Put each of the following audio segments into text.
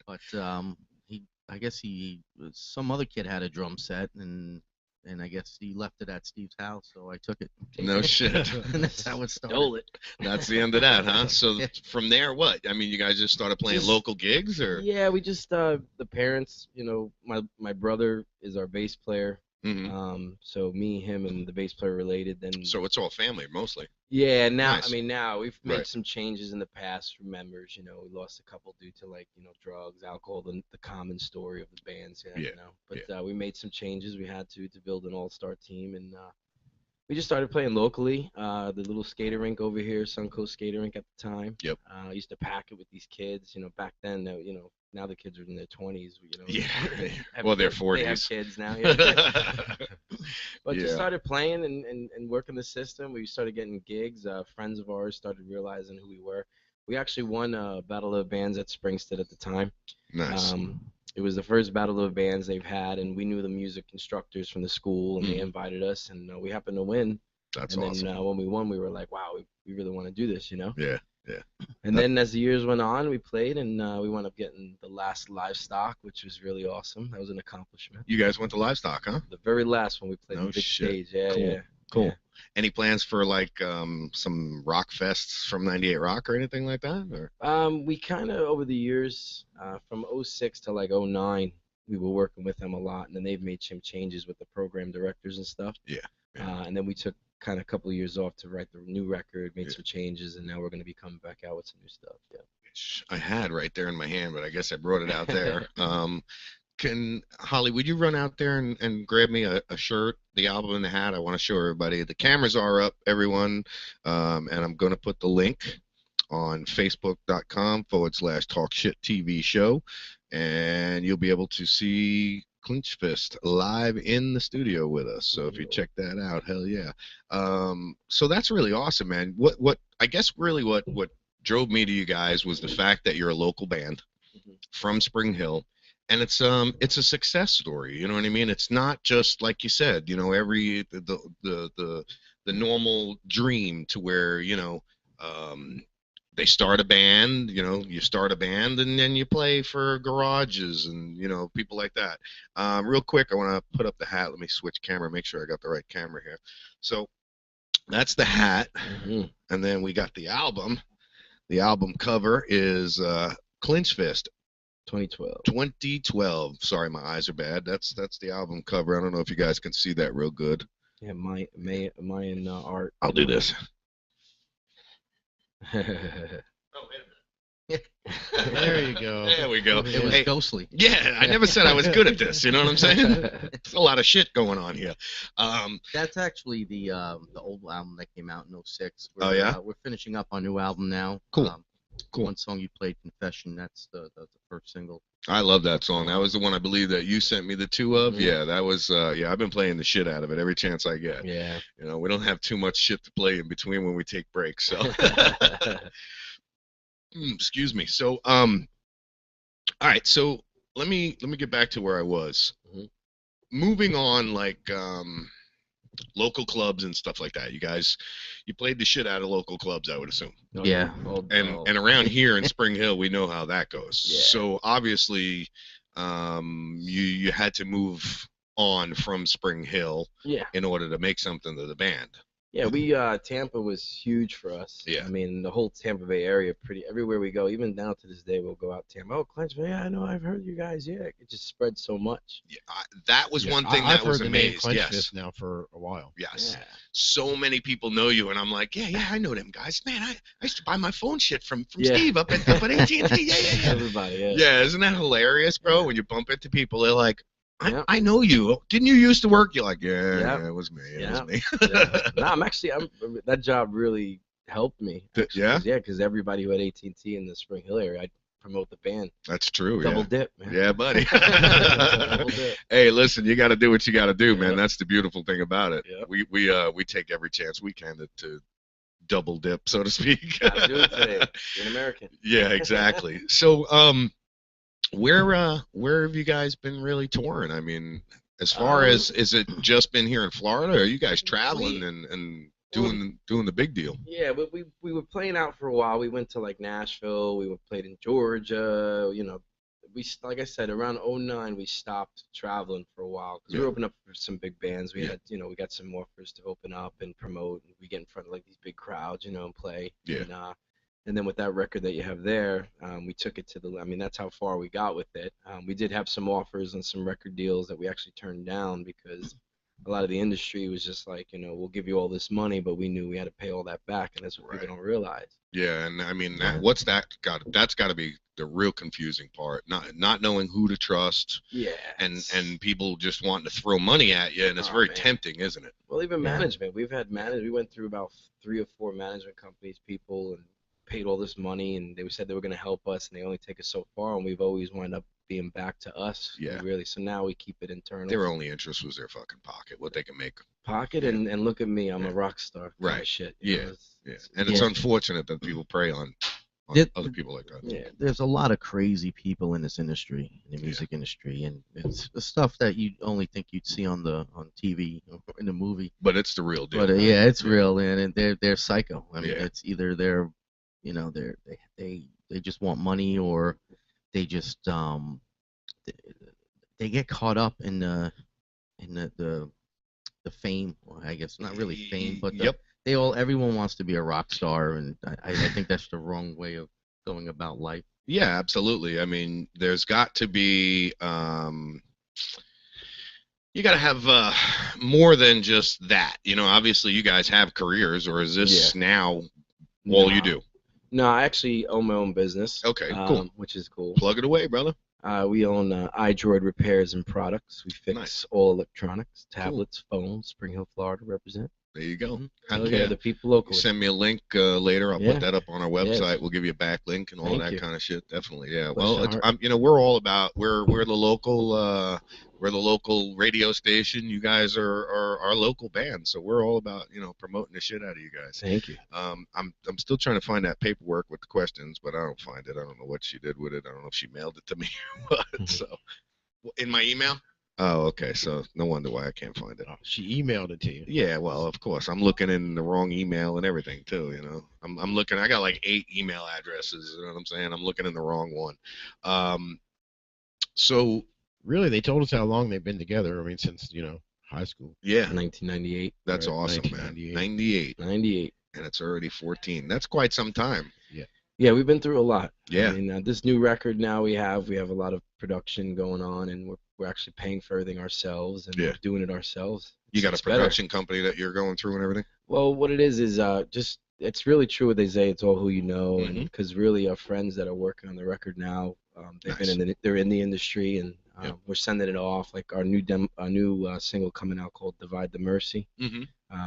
But I guess some other kid had a drum set, and I guess he left it at Steve's house, so I took it, No shit. and that's how it started. Stole it. That's the end of that, huh? So from there, what? I mean, you guys just started playing Just local gigs, or? yeah, we just the parents, my brother is our bass player. Hmm. So me, him, and the bass player related. Then So it's all family mostly. yeah, now I Nice. mean now we've made Right. some changes in the past for members. We lost a couple due to like drugs, alcohol, the common story of the bands. Yeah, Yeah. But Yeah. we made some changes. We had to build an all-star team, and we just started playing locally. The little skater rink over here, Suncoast Skater Rink at the time. Yep. I used to pack it with these kids. Back then, now the kids are in their 20s. Yeah. Have Well, they're kids. They have 40s. kids now. Yeah. But just Yeah. started playing and working the system. We started getting gigs. Friends of ours started realizing who we were. We actually won Battle of Bands at Springstead at the time. Nice. Um, it was the first Battle of Bands they've had, and we knew the music instructors from the school, and they Mhm. invited us, and we happened to win. That's And awesome. then when we won, we were like, wow, we really want to do this. Yeah. Yeah. And That, then as the years went on, we played, and we wound up getting the last livestock, which was really awesome. That was an accomplishment. you guys went to livestock, huh? The very last one we played No the big shit. stage. Yeah, Cool. yeah. Cool. Yeah. Any plans for like some rock fests from '98 Rock or anything like that? Or We kind of over the years, from '06 to like '09, we were working with them a lot, and then they've made some changes with the program directors and stuff. yeah. Yeah. And then we took kind of a couple of years off to write the new record, made Yeah. some changes, and now we're going to be coming back out with some new stuff. Yeah. Which I had right there in my hand, but I guess I brought it out there. Can Holly, would you run out there and grab me a shirt, the album, and the hat? I want to show everybody. The cameras are up, everyone, and I'm going to put the link on Facebook.com/Talk Shit TV show, and you'll be able to see Clinch Fist live in the studio with us. So if you check that out, hell yeah. So that's really awesome, man. What I guess really what drove me to you guys was the fact that you're a local band Mhm. from Spring Hill, and it's a success story. You know what I mean? It's not just like you said. Every the normal dream to where um, they start a band. You start a band and then you play for garages and people like that. Real quick, I want to put up the hat. Let me switch camera. Make sure I got the right camera here. So that's the hat, Mhm. and then we got the album. The album cover is Clinch Fist 2012. 2012. Sorry, my eyes are bad. That's the album cover. I don't know if you guys can see that real good. Yeah, Mayan art. I'll do this. Oh, wait a minute. There you go. There we go. It was Hey, ghostly. yeah, I never said I was good at this. You know what I'm saying? There's a lot of shit going on here. That's actually the old album that came out in '06. Oh, yeah? We're finishing up our new album now. Cool. Cool. One song you played, Confession. That's the first single. I love that song. That was the one I believe that you sent me the two of. Mhm. Yeah, that was. Yeah, I've been playing the shit out of it every chance I get. Yeah. We don't have too much shit to play in between when we take breaks. So, excuse me. So, all right. So let me get back to where I was. Mhm. Moving on, like local clubs and stuff like that. You played the shit out of local clubs, I would assume. Yeah. And around here in Spring Hill, we know how that goes. Yeah. So obviously, you had to move on from Spring Hill Yeah. in order to make something of the band. Yeah, we Tampa was huge for us. Yeah. I mean, the whole Tampa Bay area, pretty everywhere we go, even now to this day, we'll go out Tampa. Oh, Clinton, yeah, I know, I've heard you guys. Yeah, it just spread so much. Yeah, that was one thing I've that was heard the name amazed. Clench Yes, Fist now for a while. yes. Yeah. So many people know you, and I'm like, yeah, I know them guys. Man, I used to buy my phone shit from Yeah. Steve up at AT&T. Yeah. Everybody, yeah. Yeah, isn't that hilarious, bro? When you bump into people, they're like, Yeah. I know you. Didn't you used to work? You're like, Yeah. yeah, it was me. It was me. No, I'm that job really helped me. Actually, Yeah? 'cause- yeah, because everybody who had AT&T in the Spring Hill area, I'd promote the band. That's true. Double Yeah. dip, man. Yeah, buddy. Double dip. Hey, listen, you got to do what you got to do, man. Yep. That's the beautiful thing about it. Yep. We take every chance we can to double dip, so to speak. Gotta do it today. You're an American. Yeah, exactly. So, where have you guys been really touring? I mean, as far as is it just been here in Florida, or are you guys traveling and doing the big deal. Yeah, but we were playing out for a while. We went to like Nashville. We played in Georgia. You know, like I said, around '09 we stopped traveling for a while because we were opening up for some big bands. We had, you know, we got some offers to open up and promote, and we get in front of like these big crowds, you know, and play. Yeah. And then with that record that you have there, we took it to the. I mean, that's how far we got with it. We did have some offers and some record deals that we actually turned down because a lot of the industry was just like, you know, we'll give you all this money, but we knew we had to pay all that back, and that's what people don't realize. Yeah, and I mean, that's got to be the real confusing part, not knowing who to trust. Yeah. And people just wanting to throw money at you, and it's very tempting, isn't it? Well, even management, we went through about 3 or 4 management companies, people, and paid all this money, and they said they were going to help us, and they only take us so far, and we've always wound up being back to us. Yeah. Really. So now we keep it internal. Their only interest was their fucking pocket, what they can make. And look at me, I'm a rock star. Right. Shit. It's unfortunate that people prey on other people like that. Yeah, there's a lot of crazy people in this industry, in the music industry, and it's the stuff that you only think you'd see on TV or in the movie. But it's the real deal. But it's real, and they're psycho. I mean, it's either they're, you know, they just want money, or they just they get caught up in the fame, or I guess not really fame, but everyone wants to be a rock star, and I think that's the wrong way of going about life. Yeah, absolutely. I mean, there's got to be you got to have more than just that. You know, obviously you guys have careers, or is this now all you do? No, I actually own my own business. Okay, cool. Which is cool. Plug it away, brother. We own iDroid Repairs and Products. We fix all electronics, tablets, phones. Spring Hill, Florida, represent. There you go. The people locally. Send me a link later. I'll put that up on our website. We'll give you a backlink and all that kind of shit. Definitely, yeah. Well, you know, we're all about we're the local radio station. You guys are our local band, so we're all about, you know, promoting the shit out of you guys. Thank you. I'm still trying to find that paperwork with the questions, but I don't find it. I don't know what she did with it. I don't know if she mailed it to me or what. So, in my email. Oh, okay. So no wonder why I can't find it. Oh, she emailed it to you. Yeah, well, of course. I'm looking in the wrong email and everything too. You know, I'm looking. I got like 8 email addresses. You know what I'm saying? I'm looking in the wrong one. So really, they told us how long they've been together. I mean, since, you know, high school. Yeah. 1998. That's awesome, man. 98. And it's already 14. That's quite some time. Yeah. Yeah, we've been through a lot. Yeah. I mean, this new record now we have a lot of production going on, and we're actually paying for everything ourselves, and we're doing it ourselves. You got a production company that you're going through and everything? Well, what it is just, it's really true what they say. It's all who you know, and because really our friends that are working on the record now, they're in the industry, and we're sending it off. Like our new single coming out called "Divide the Mercy."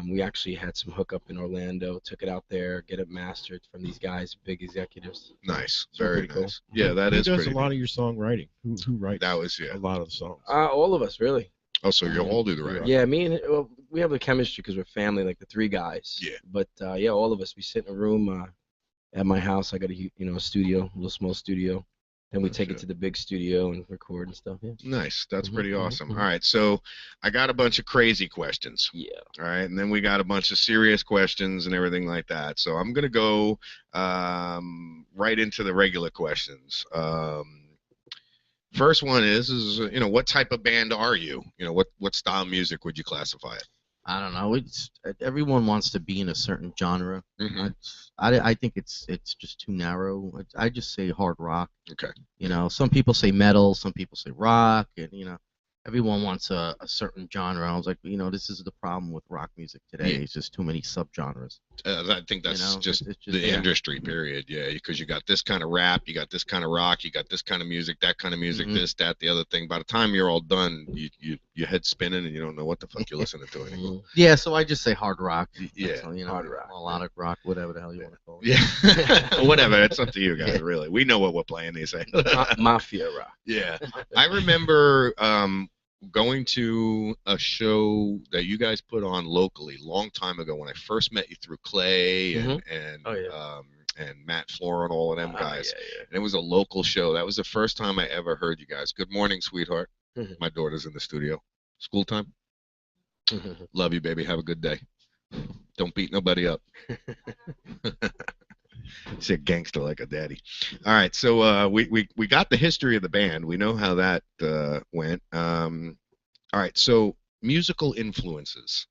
We actually had some hookup in Orlando, took it out there, get it mastered from these guys, big executives. Nice, so very cool. nice. Yeah, that is pretty. Who does a lot of your songwriting? Who writes? That was a lot of the songs. All of us, really. Oh, so you all do the writing? Yeah, we have the chemistry because we're family, like the 3 guys. Yeah. But all of us, we sit in a room at my house. I got a studio, a little small studio. Then we take it to the big studio and record and stuff. Yeah. Nice. That's pretty awesome. All right. So I got a bunch of crazy questions. Yeah. All right. And then we got a bunch of serious questions and everything like that. So I'm going to go right into the regular questions. First one is, you know, what type of band are you? You know, what style of music would you classify it? I don't know. Everyone wants to be in a certain genre. I think it's just too narrow. I just say hard rock. Okay. You know, some people say metal, some people say rock, and you know, everyone wants a certain genre. I was like, you know, this is the problem with rock music today. It's just too many subgenres. I think that's just the industry, period. Yeah, because you got this kind of rap, you got this kind of rock, you got this kind of music, that kind of music, this, that, the other thing. By the time you're all done, your head's spinning and you don't know what the fuck you're listening to anymore. Yeah, so I just say hard rock. Yeah, so, you know, hard rock, melodic rock, whatever the hell you want to call it. Yeah, whatever. It's up to you guys, really. We know what we're playing. They say mafia rock. Yeah, I remember going to a show that you guys put on locally long time ago when I first met you through Clay and Matt Flora and all of them guys. And it was a local show. That was the first time I ever heard you guys. Good morning, sweetheart. My daughter's in the studio. School time? Love you, baby. Have a good day. Don't beat nobody up. He's a gangster like a daddy. All right, so we got the history of the band. We know how that went. All right, so musical influences.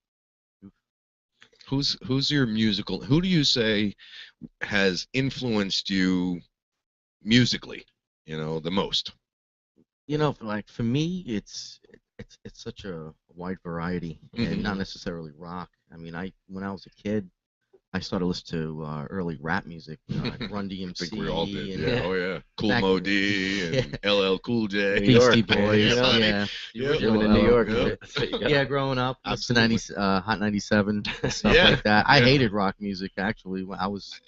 Who's your musical? Who do you say has influenced you musically? You know, the most. You know, like for me, it's such a wide variety, and not necessarily rock. I mean, when I was a kid, I started listening to early rap music, like Run DMC. I think we all did. And, Yeah. Oh yeah. Cool Mo D and LL Cool J. Beastie Boys. Yeah. Yeah. Living in New York. Yeah, growing up, Absolutely. Hot 97, stuff like that. I hated rock music actually. When I was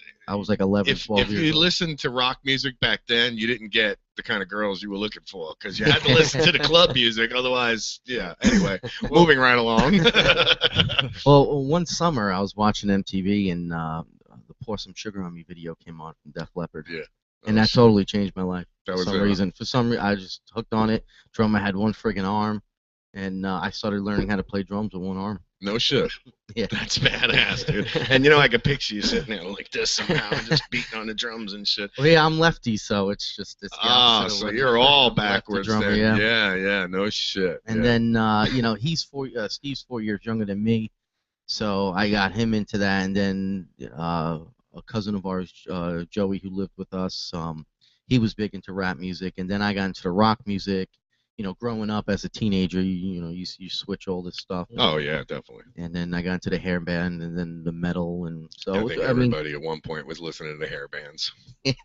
like 11, 12 If years you old. listened to rock music back then, you didn't get the kind of girls you were looking for because you had to listen to the club music. Otherwise, yeah. Anyway, moving right along. Well, one summer I was watching MTV and the Pour Some Sugar on Me video came on from Def Leppard. Yeah. And that totally changed my life. That For was some it, huh? reason. For some reason, I just hooked on it. Drummer had one friggin' arm, and I started learning how to play drums with one arm. No shit. Yeah. That's badass, dude. And you know, I could picture you sitting there like this somehow, just beating on the drums and shit. Well, yeah, I'm lefty, so it's the opposite of So what you're all I'm a lefty backwards drummer, then. yeah. Yeah, no shit. And then Steve's 4 years younger than me, so I got him into that. And then a cousin of ours, Joey, who lived with us, he was big into rap music. And then I got into the rock music. You know, growing up as a teenager, you switch all this stuff. Oh yeah, definitely. And then I got into the hair band, and then the metal, and so I think everybody at one point was listening to hair bands.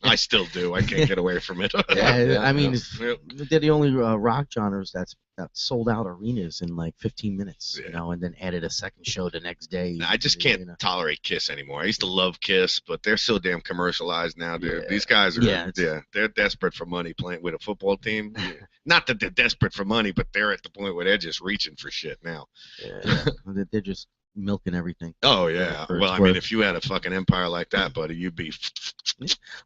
I still do. I can't get away from it. I mean, Yep. they're the only rock genres that sold out arenas in like 15 minutes, Yeah. and then added a second show the next day. I just can't tolerate Kiss anymore. I used to love Kiss, but they're so damn commercialized now, dude. Yeah. These guys are, Yeah, they're desperate for money playing with a football team. Not that they're desperate for money, but they're at the point where they're just reaching for shit now. Yeah. They're just milking everything. Oh, yeah. For Well, its I mean, worth. if you had a fucking empire like that, buddy, you'd be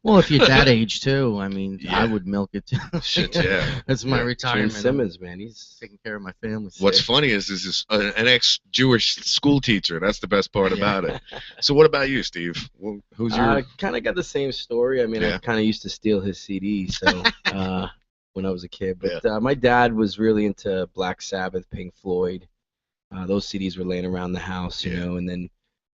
Well, if you're that age too, I mean, Yeah. I would milk it too. shit, yeah. That's my Yeah. Gene retirement. Simmons, man, he's Taking care of my family. What's funny is this an ex-Jewish school teacher. That's the best part about it. So what about you, Steve? Who's your... I kind of got the same story. I mean, Yeah. I kind of used to steal his CDs, so when I was a kid. But my dad was really into Black Sabbath, Pink Floyd. Those CDs were laying around the house, you know. And then,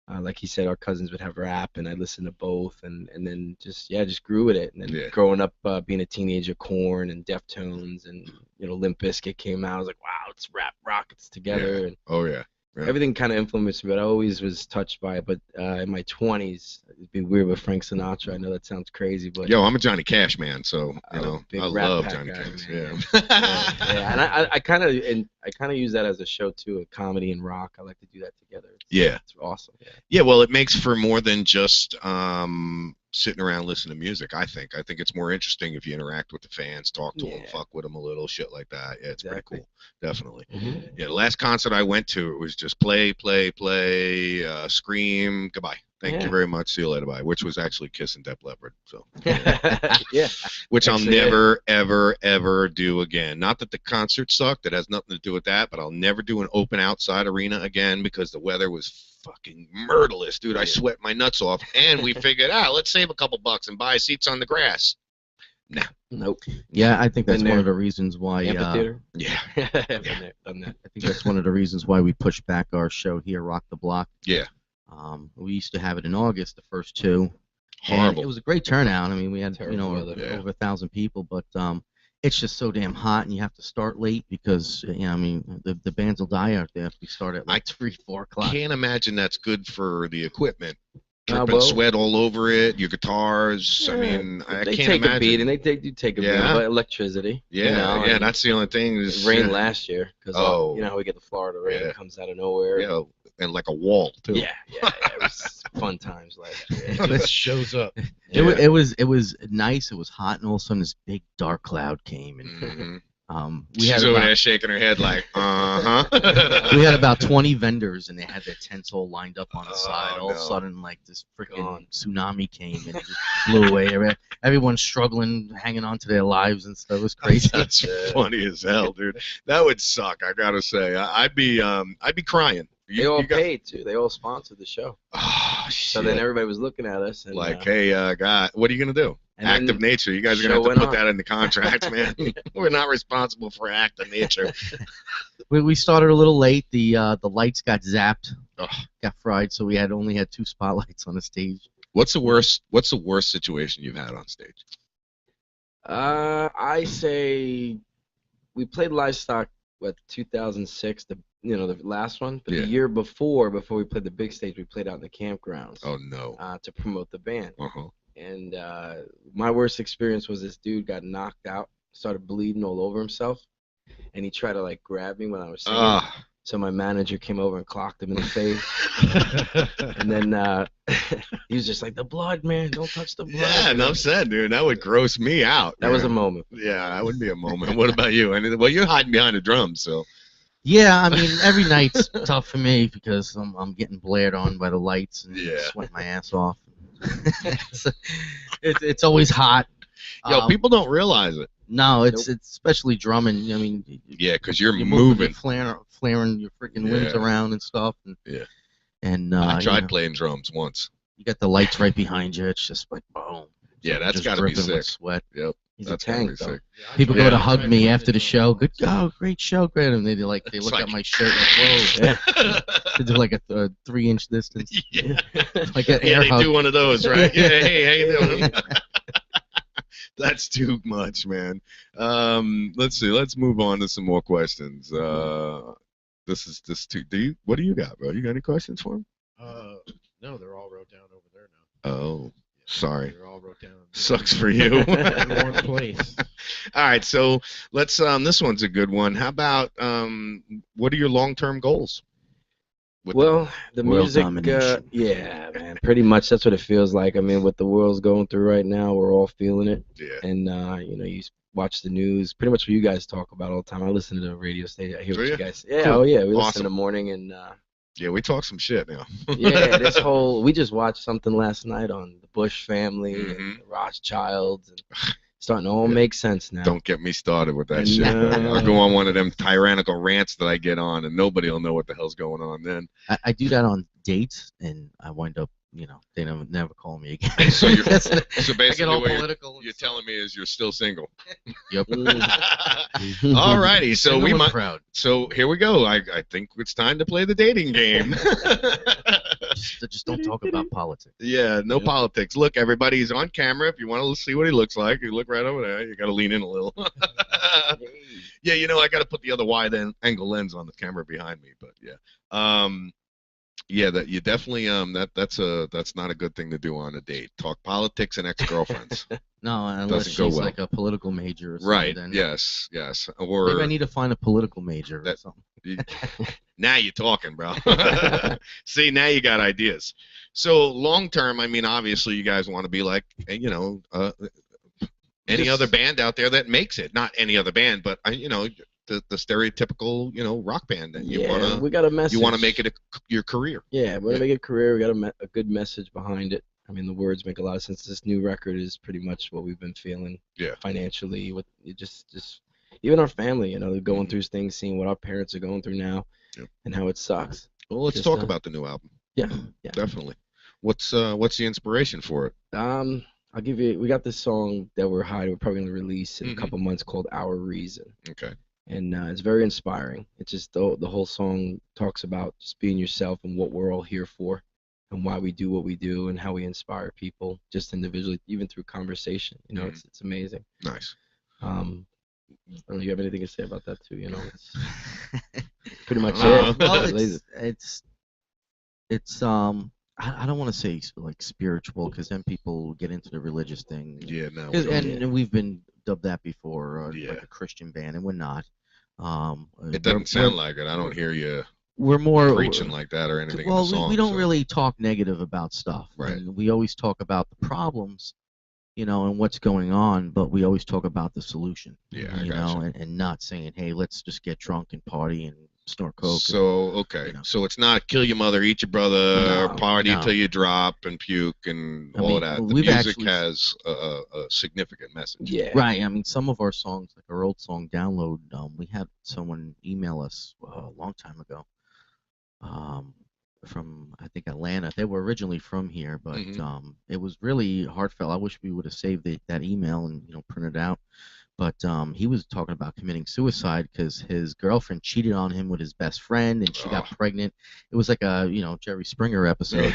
like he said, our cousins would have rap, and I listened to both, and then just grew with it. And then growing up, being a teenager, Korn and Deftones, and Limp Bizkit came out. I was like, wow, it's rap rockets together. And Oh yeah. Yeah. everything kind of influenced me, but I always was touched by it. But in my 20s, it'd be weird with Frank Sinatra. I know that sounds crazy, but Yo, I'm a Johnny Cash man, so I'm a big I Rat love Pack Johnny guy, Cash. man. Yeah. yeah, and I kind of use that as a show too, a comedy and rock. I like to do that together. It's awesome. Yeah, well, it makes for more than just sitting around listening to music. I think it's more interesting if you interact with the fans, talk to them, fuck with them a little, shit like that. Yeah, it's pretty cool, definitely. Yeah, the last concert I went to, it was just play, scream, goodbye. Thank you very much. See you later, bye. Which was actually Kiss and Def Leppard. So, yeah. which I'll Actually, never, ever do again. Not that the concert sucked. It has nothing to do with that. But I'll never do an open outside arena again because the weather was fucking murderless, dude. I sweat my nuts off. And we figured, let's save a couple bucks and buy seats on the grass. Nah. Nope. Yeah, I think that's Been one of there. the reasons why. Amphitheater. Yeah. Been there, done that. I think that's one of the reasons why we pushed back our show here, Rock the Block. Yeah. We used to have it in August, the first two. Horrible. And it was a great turnout. I mean, we had Terrible over weather. 1,000 people, but it's just so damn hot, and you have to start late because I mean the bands will die out there if we start at like 3, 4 o'clock. Can't imagine that's good for the equipment. Dripping well- sweat all over it, your guitars. I mean, I they can't take imagine. a beat, and they do take a beat, Yeah. but electricity. Yeah, and that's the only thing. Is, It rained last year because Oh. you know how we get the Florida rain that comes out of nowhere. Yeah, and like a wall too. Yeah, it was fun times last year. This shows up. It was nice. It was hot, and all of a sudden this big dark cloud came, and we She's had over about, there shaking her head like, uh-huh. we had about 20 vendors, and they had their tents all lined up on the side. All of a no. sudden, like this freaking tsunami came and it just blew away. Everyone's struggling, hanging on to their lives and stuff. It was crazy. That's funny as hell, dude. That would suck. I gotta say, I'd be crying They all you got, paid too. They all sponsored the show. oh shit. So then everybody was looking at us and Like, hey, God, what are you gonna do? and Act then of nature. You guys are gonna show have to went put on. that in the contract, man. We're not responsible for act of nature. We started a little late. The lights got zapped, Ugh. got fried, so we only had 2 spotlights on the stage. What's the worst situation you've had on stage? I say we played Livestock 2006, the last one, but Yeah. the year before we played the big stage, we played out in the campgrounds Oh no. to promote the band. Uh-huh. And my worst experience was this dude got knocked out, started bleeding all over himself, and he tried to like grab me when I was singing. So my manager came over and clocked him in the face, and then he was just like, "The blood, man! Don't touch the blood." Yeah, enough said, dude. That would gross me out. That was a man. moment. Yeah, that would be a moment. What about you? Well, you're hiding behind the drums, so. Yeah, I mean, every night's tough for me because I'm getting blared on by the lights and Yeah. sweating my ass off. it's always hot. Yo, people don't realize it. No, it's especially drumming. I mean, Yeah, because you're you're moving. flaring your freaking limbs Yeah. around and stuff. And, Yeah. And I tried playing drums once. you got the lights right behind you. It's just like boom. Yeah, that's Just gotta be dripping with sick. Sweat. Yep, He's that's a gotta tank, be though. sick. People Yeah. go to hug me after the show. Good, great show, great. And they It's look like- at my shirt like, whoa. They do like a 3-inch distance. Yeah. Like an Yeah, air they hug. do one of those, right? Yeah, hey, how you doing? That's too much, man. Let's see. Let's move on to some more questions. What do you got, bro? You got any questions for him? No, they're all wrote down over there now. Oh, sorry. They're all wrote down. Sucks for you. In one place. All right, so let's. This one's a good one. How about what are your long-term goals? With Well, the World music, domination. yeah, man, pretty much that's what it feels like. I mean, what the world's going through right now, we're all feeling it. Yeah. And you watch the news, pretty much what you guys talk about all the time. I listen to the radio station. I hear Do what you? you guys. Yeah, Cool. oh yeah, we listen Awesome. in the morning and Yeah, we talk some shit now. yeah, this whole we just watched something last night on the Bush family Mhm. and the Rothschilds and starting to all make sense now. Don't get me started with that And, shit. uh, I'll go on one of them tyrannical rants that I get on, and nobody will know what the hell's going on then. I do that on dates, and I wind up, they never call me again. So you're- That's- So I get basically, all what political. you're telling me is you're still single. Yep. All righty, so Single we and might. proud. So here we go. I think it's time to play the dating game. Just don't talk about politics. Yeah, no politics. Look, everybody's on camera. If you want to see what he looks like, you look right over there. You got to lean in a little. Yeah, I got to put the other wide angle lens on the camera behind me. But yeah, yeah, that you definitely that's not a good thing to do on a date. Talk politics and ex-girlfriends. No, unless Doesn't go she's well. like a political major or something. Right? Then Yes. Maybe Or I need to find a political major or That- something. now you're talking, bro. See, now you got ideas. So long term, I mean, obviously, you guys want to be like, any Just- other band out there that makes it. Not any other band, but the stereotypical, rock band that you yeah, we got a message. want to make it your career. Yeah, we're gonna make it a career. We got a good message behind it. I mean, the words make a lot of sense. This new record is pretty much what we've been feeling. Yeah. Financially, with it just even our family, they're going Mhm. through things, seeing what our parents are going through now, Yep. and how it sucks. Well, let's Just, talk about the new album. Yeah, yeah. Definitely. What's the inspiration for it? I'll give you. We got this song that we're hiding. We're probably gonna release in Mhm. a couple months called "Our Reason," Okay. and it's very inspiring. It's just the whole song talks about just being yourself and what we're all here for, and why we do what we do, and how we inspire people just individually, even through conversation. Mhm. It's amazing. Nice. I don't know. You have anything to say about that too? It's pretty much Uh, it. Well, Lazy. it's I don't want to say like spiritual because then people get into the religious thing. Yeah. No. 'Cause- we don't- and we've been dubbed that before, Yeah. like a Christian band, and we're not. it doesn't sound like it. I don't hear you We're more preaching like that or anything. Well, in the song, we don't so. really talk negative about stuff. Right. And we always talk about the problems, and what's going on, but we always talk about the solution. Yeah, I you gotcha. know, and not saying, hey, let's just get drunk and party and snort coke. So okay, you know. so it's not kill your mother, eat your brother, No, party no. till you drop and puke and I all mean, of that. The we've music actually- has a significant message. Yeah. Right. I mean, some of our songs, like our old song "Download," we had someone email us a long time ago, um, from I think Atlanta. They were originally from here, but it was really heartfelt. I wish we would have saved that email and printed it out. But he was talking about committing suicide because his girlfriend cheated on him with his best friend, and she got pregnant. It was like a Jerry Springer episode.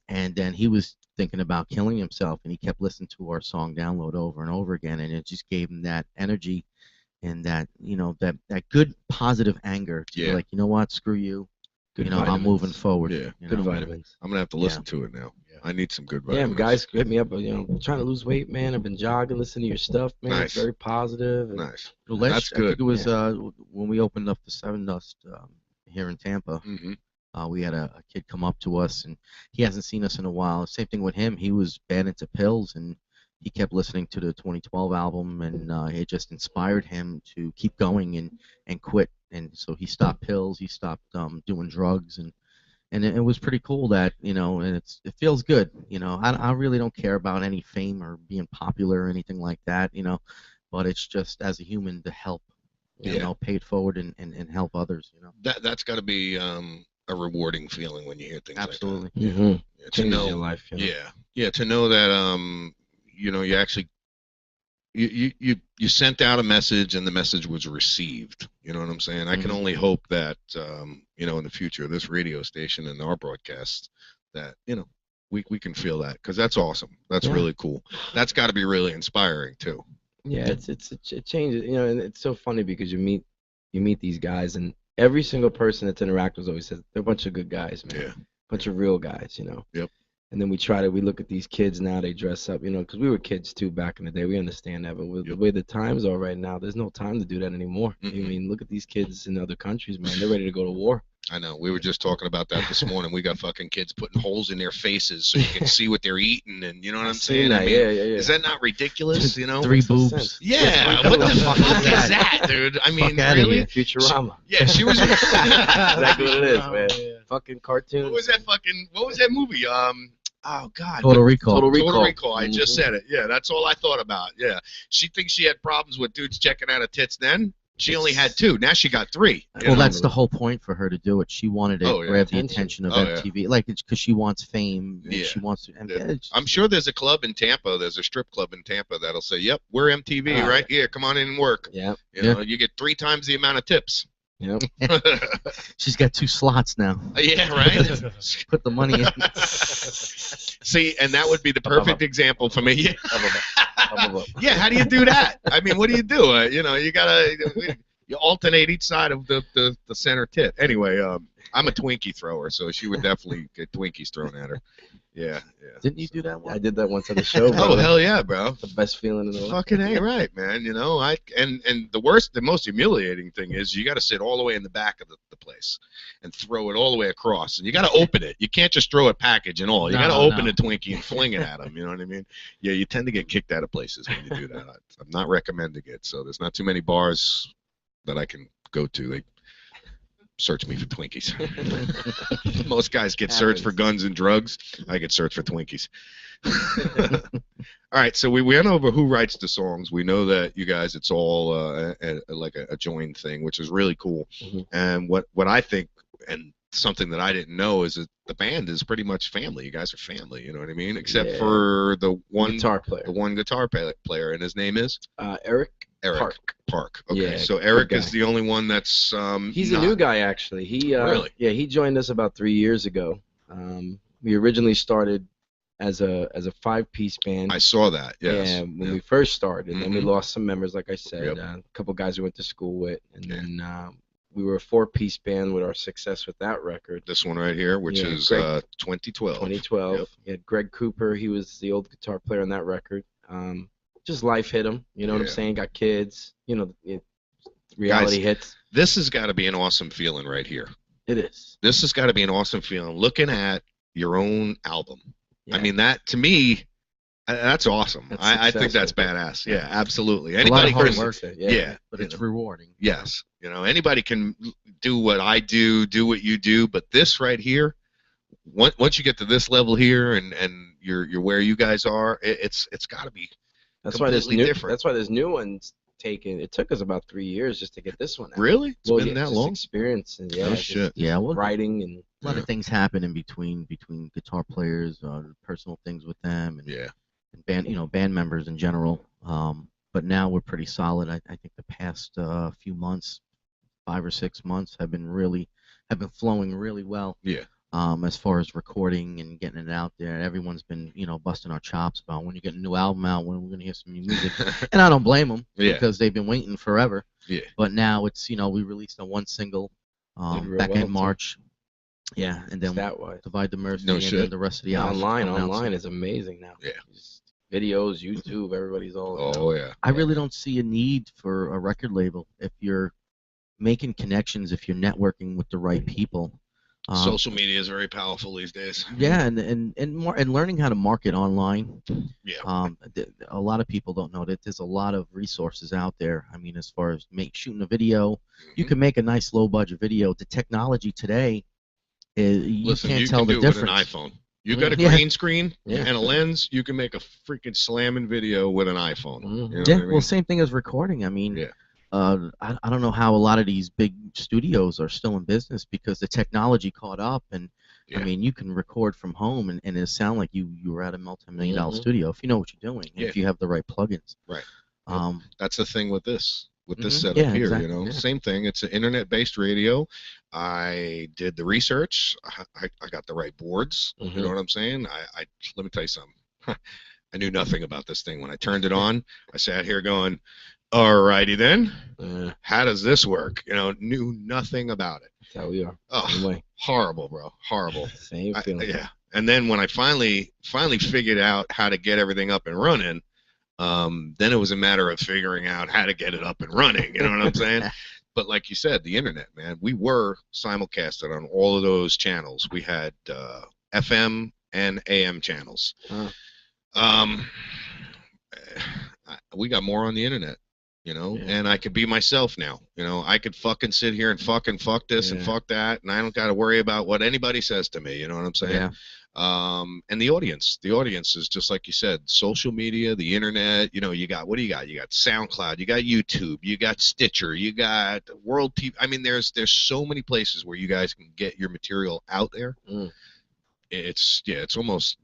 And then he was thinking about killing himself, and he kept listening to our song Download over and over again, and it just gave him that energy and that that good positive anger to be like, you know what, screw you. Good I'm moving forward. Yeah. Good vitamins. I'm gonna have to listen to it now. Yeah. I need some good Yeah, vitamins. guys hit me up. I'm trying to lose weight, man. I've been jogging, listening to your stuff, man. Nice. It's very positive. And Nice. Well, That's good. I think it was when we opened up the Seven Dust here in Tampa. We had a kid come up to us, and he hasn't seen us in a while. Same thing with him. He was bad into pills, and he kept listening to the 2012 album, and it just inspired him to keep going and quit. And so he stopped pills. He stopped doing drugs, and it was pretty cool that and it feels good. I really don't care about any fame or being popular or anything like that. But it's just as a human to help. Pay it forward and help others. That's got to be a rewarding feeling when you hear things Absolutely. like that. Mm-hmm. Yeah, to Changes know, your life. yeah, to know that you actually you sent out a message and the message was received. You know what I'm saying? I can only hope that in the future of this radio station and our broadcast that we can feel that, because that's awesome. That's really cool. That's got to be really inspiring too. Yeah, it changes. And it's so funny because you meet these guys, and every single person that's interacted with always says they're a bunch of good guys, man. Yeah. Bunch of real guys, Yep. And then we look at these kids now, they dress up, because we were kids too back in the day. We understand that, but with the way the times are right now, there's no time to do that anymore. I mean, look at these kids in other countries, man. They're ready to go to war. I know. We were just talking about that this morning. We got fucking kids putting holes in their faces so you can see what they're eating, and you know what I'm saying? That. I mean, yeah. Is that not ridiculous? 3 boobs. Yeah. What the fuck is that, dude? I mean, really? Futurama. Yeah, she was. Exactly what it is, man. Fucking cartoon. What was that movie? Oh God. Total Recall. Total Recall. I just said it. Yeah, that's all I thought about. Yeah. She thinks she had problems with dudes checking out her tits then. She only had 2. Now she got 3. Well, that's the whole point for her to do it. She wanted to grab the attention of MTV, like it's because she wants fame. And she wants to. And I'm sure there's a club in Tampa. There's a strip club in Tampa that'll say, "Yep, we're MTV right here. Come on in and work." Yeah. You get 3 times the amount of tips. Yep. She's got 2 slots now. Yeah, right. Put the money in. See, and that would be the perfect example for me. Yeah, how do you do that? I mean, what do? You gotta you alternate each side of the center tit. Anyway, I'm a Twinkie thrower, so she would definitely get Twinkies thrown at her. Yeah. Didn't you do that one? I did that once on the show. Oh, hell yeah, bro. The best feeling in the world. Fucking A, right, man. And the most humiliating thing is you got to sit all the way in the back of the place and throw it all the way across. And you got to open it. You can't just throw a package and all. You got to open the Twinkie and fling it at them. You know what I mean? Yeah, you tend to get kicked out of places when you do that. I'm not recommending it. So there's not too many bars that I can go to. They search me for Twinkies. Most guys get searched for guns and drugs. I get searched for Twinkies. All right, so we went over who writes the songs. We know that you guys, it's all like a joined thing, which is really cool. And what I think, and something that I didn't know, is that the band is pretty much family. You guys are family, you know what I mean? Except for the one guitar player. The one guitar player, and his name is? Eric Park. Okay, Yeah, so Eric is the only one that's he's a new guy, actually. He really? Yeah, he joined us about 3 years ago. We originally started as a 5-piece band. I saw that. Yes. Yeah, when we first started, and then we lost some members, like I said. A couple guys we went to school with, and then we were a 4-piece band with our success with that record. This one right here, which is 2012. 2012. Yep. We had Greg Cooper. He was the old guitar player on that record. Just life hit him. You know what I'm saying? Got kids. Reality hits. This has got to be an awesome feeling right here. It is. This has got to be an awesome feeling looking at your own album. Yeah. I mean, that to me, that's awesome. I think that's badass. Yeah, absolutely. Anybody can work, but it's rewarding. Yes, anybody can do what I do what you do, but this right here, once you get to this level here, and you're where you guys are, it's got to be. That's why there's different. That's why there's new ones it took us about 3 years just to get this one out. Really? It's Well, been yeah, that just long? experience and yeah, Oh, just shit. Yeah, well, writing and a lot of things happen in between guitar players, personal things with them, and, Yeah. and band members in general. But now we're pretty solid. I think the past few months, 5 or 6 months, have been flowing really well. Yeah. As far as recording and getting it out there, everyone's been busting our chops about when you get a new album out, when we're gonna hear some new music, and I don't blame them Yeah. because they've been waiting forever. Yeah. But now it's we released a one single Did real back well, in too. March. Yeah, and then stat-wise. Divide the Mercy, No and shit. then the rest of the Yeah, album online is amazing now. Yeah. Just videos, YouTube, everybody's all. Oh, yeah. I really don't see a need for a record label if you're making connections, if you're networking with the right people. Social media is very powerful these days. Yeah, and learning how to market online. Yeah. A lot of people don't know that there's a lot of resources out there. I mean, as far as shooting a video, you can make a nice low budget video. The technology today, you Listen, can't you tell can the do difference. it with an iPhone. You got a Yeah. green screen Yeah. and a lens, you can make a freaking slamming video with an iPhone. Mhm. You know Yeah, what I mean? well, same thing as recording. I mean, Yeah. I don't know how a lot of these big studios are still in business because the technology caught up, and Yeah. I mean, you can record from home and it sound like you were at a multi-million-dollar Mhm. studio if you know what you're doing, and Yeah. if you have the right plugins. Right. Um, That's the thing with this setup Yeah, here. exactly, You know, yeah. same thing. It's an internet-based radio. I did the research. I got the right boards. You know what I'm saying? I let me tell you something. I knew nothing about this thing when I turned it on. I sat here going, "Alrighty then, how does this work?" Knew nothing about it. That's how we are. Oh, Same way. horrible, bro. Horrible. Same feeling. Yeah. And then when I finally figured out how to get everything up and running, then it was a matter of figuring out how to get it up and running. You know what I'm saying? But like you said, the internet, man, we were simulcasted on all of those channels. We had FM and AM channels. We got more on the internet. And I could be myself now. I could fucking sit here and fuck this and fuck that, and I don't got to worry about what anybody says to me. You know what I'm saying? Yeah. And the audience is just like you said, social media, the internet. You got, what do you got? You got SoundCloud, you got YouTube, you got Stitcher, you got World TV. I mean, there's so many places where you guys can get your material out there. It's almost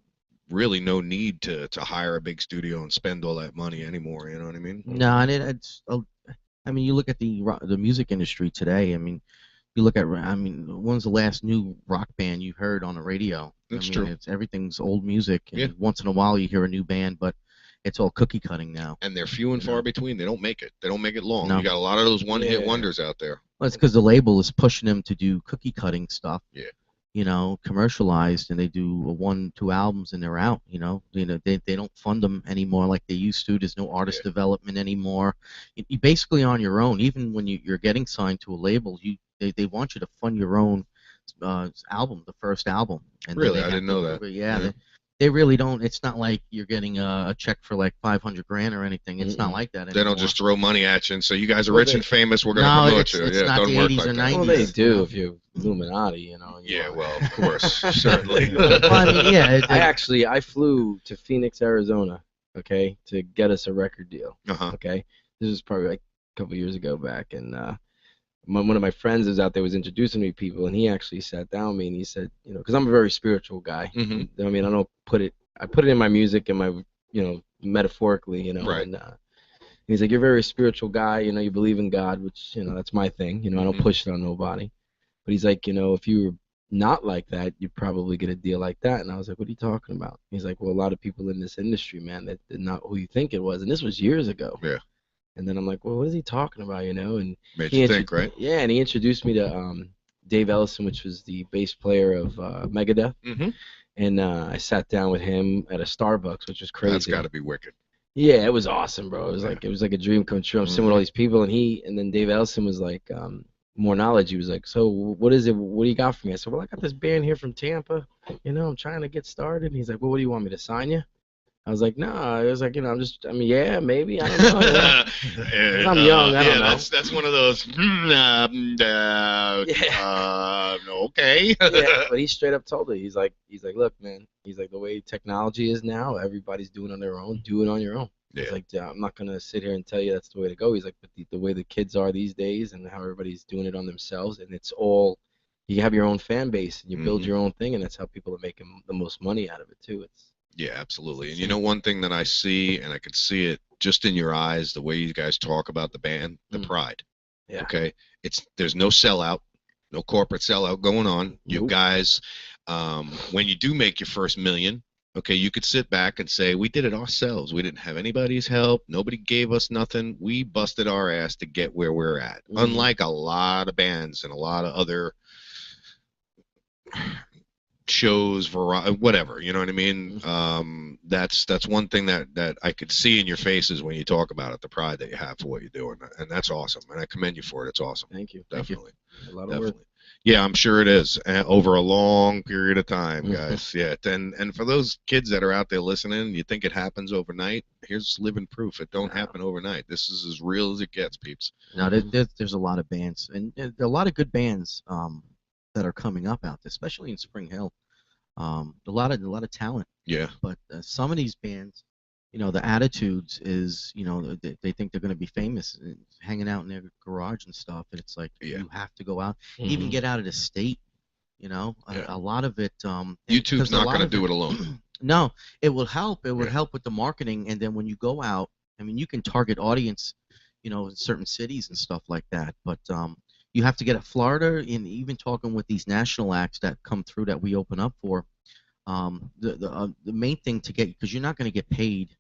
really no need to hire a big studio and spend all that money anymore. You know what I mean? No, and it's. I mean, you look at the music industry today. I mean, you look at. I mean, when's the last new rock band you heard on the radio? That's I true. mean, everything's old music, and Yeah. once in a while you hear a new band, but it's all cookie cutting now. And they're few and far between. They don't make it. They don't make it long. No. You got a lot of those one-hit Yeah. wonders out there. Well, it's because the label is pushing them to do cookie cutting stuff. Yeah. Commercialized, and they do 1-2 albums and they're out. They don't fund them anymore like they used to. There's no artist development anymore. You basically on your own. Even when you're getting signed to a label, they want you to fund your own album, the first album. And then Really? they I didn't know that. Yeah. They really don't. It's not like you're getting a check for like $500,000 or anything. It's not like that anymore. They don't just throw money at you and say, "You guys are Well, rich and famous. We're going to promote it's you." not Yeah, it the doesn't work 80s like or that. 90s. Well, they you do know. if you're Illuminati, Yeah, well, of course, certainly. Well, I mean, yeah. I flew to Phoenix, Arizona, okay, to get us a record deal. Uh-huh. Okay, this was probably like a couple years ago back, and one of my friends was out there was introducing me to people, and he actually sat down with me and he said, because I'm a very spiritual guy. Mhm. I mean, I put it in my music and my, metaphorically, Right. And he's like, you're a very spiritual guy, you believe in God, which, that's my thing, I don't Mhm. push it on nobody. But he's like, if you were not like that, you'd probably get a deal like that. And I was like, what are you talking about? He's like, well, a lot of people in this industry, man, they're not who you think it was. And this was years ago. Yeah. And then I'm like, well, what is he talking about, And Made he you think, right? Yeah, and he introduced me to Dave Ellison, which was the bass player of Megadeth. Mm-hmm. And I sat down with him at a Starbucks, which was crazy. That's got to be wicked. Yeah, it was awesome, bro. It was like a dream come true. I'm sitting with all these people, and then Dave Ellison was like, more knowledge. He was like, so what is it? What do you got for me? I said, well, I got this band here from Tampa. I'm trying to get started. And he's like, well, what do you want me to sign you? I was like, no. I was like, yeah, maybe. I don't know. 'Cause I'm young. I don't know. That's one of those. Okay. Yeah, but he straight up told me, he's like, look, man. He's like, the way technology is now, everybody's doing it on their own. Do it on your own. He's Yeah. like, yeah, I'm not gonna sit here and tell you that's the way to go. He's like, but the way the kids are these days and how everybody's doing it on themselves, and it's all you have your own fan base and you build your own thing, and that's how people are making the most money out of it too. Yeah, absolutely. And you know, one thing that I see, and I can see it just in your eyes, the way you guys talk about the band, the pride. Yeah. Okay. There's no sellout, no corporate sellout going on. You Nope. guys, when you do make your first million, okay, you could sit back and say, we did it ourselves. We didn't have anybody's help. Nobody gave us nothing. We busted our ass to get where we're at. Unlike a lot of bands and a lot of other shows, whatever, you know what I mean? That's one thing that I could see in your faces when you talk about it, the pride that you have for what you're doing, and that's awesome, and I commend you for it. It's awesome. Thank you. Definitely. A lot of Definitely. work. Yeah, I'm sure it is, over a long period of time, guys. Yeah, and for those kids that are out there listening, you think it happens overnight? Here's living proof. It don't happen overnight. This is as real as it gets, peeps. Now, there's a lot of bands, and there are a lot of good bands that are coming up out there, especially in Spring Hill. A lot of talent. Yeah. But some of these bands, you know, the attitudes is, you know, they think they're going to be famous, hanging out in their garage and stuff. And it's like you have to go out, even get out of the state. You know, a lot of it. YouTube's not going to do it alone. No, it will help. It will help with the marketing, and then when you go out, I mean, you can target audience, you know, in certain cities and stuff like that. But you have to get at Florida, and even talking with these national acts that come through that we open up for. The main thing to get, because you're not going to get paid,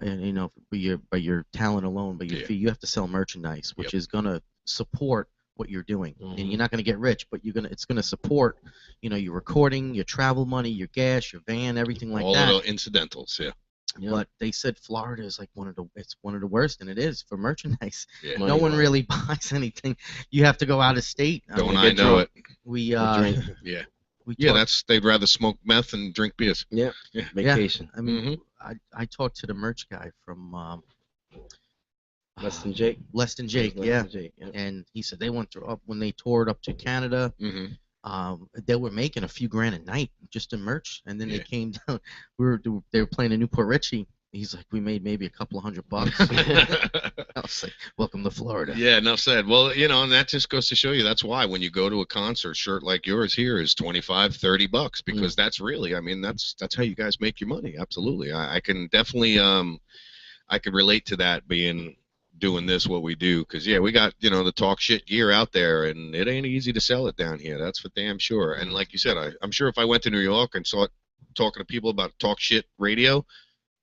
you know, by your talent alone, but your fee. You have to sell merchandise, which is going to support what you're doing, and you're not going to get rich, but it's going to support, you know, your recording, your travel money, your gas, your van, everything like all that. All the incidentals, yeah. But they said Florida is like one of the worst, and it is for merchandise. Yeah. No one really buys anything. You have to go out of state. Don't I know it? We yeah. They'd rather smoke meth and drink beers. Yeah. Vacation. I mean, I talked to the merch guy from Less Than Jake. Less Than Jake, Less Than Jake, yeah. And he said they went when they toured up to Canada. They were making a few grand a night just in merch, and then they came down. They were playing in Newport Richie. He's like, we made maybe a couple of $100. I was like, welcome to Florida. Yeah, enough said. Well, you know, and that just goes to show you that's why when you go to a concert, shirt like yours here is $25-$30 because that's really, I mean, that's how you guys make your money. Absolutely, I can definitely I could relate to that doing this what we do, because we got, you know, the talk shit gear out there, and it ain't easy to sell it down here, that's for damn sure. And like you said, I'm sure if I went to New York and saw talking to people about talk shit radio,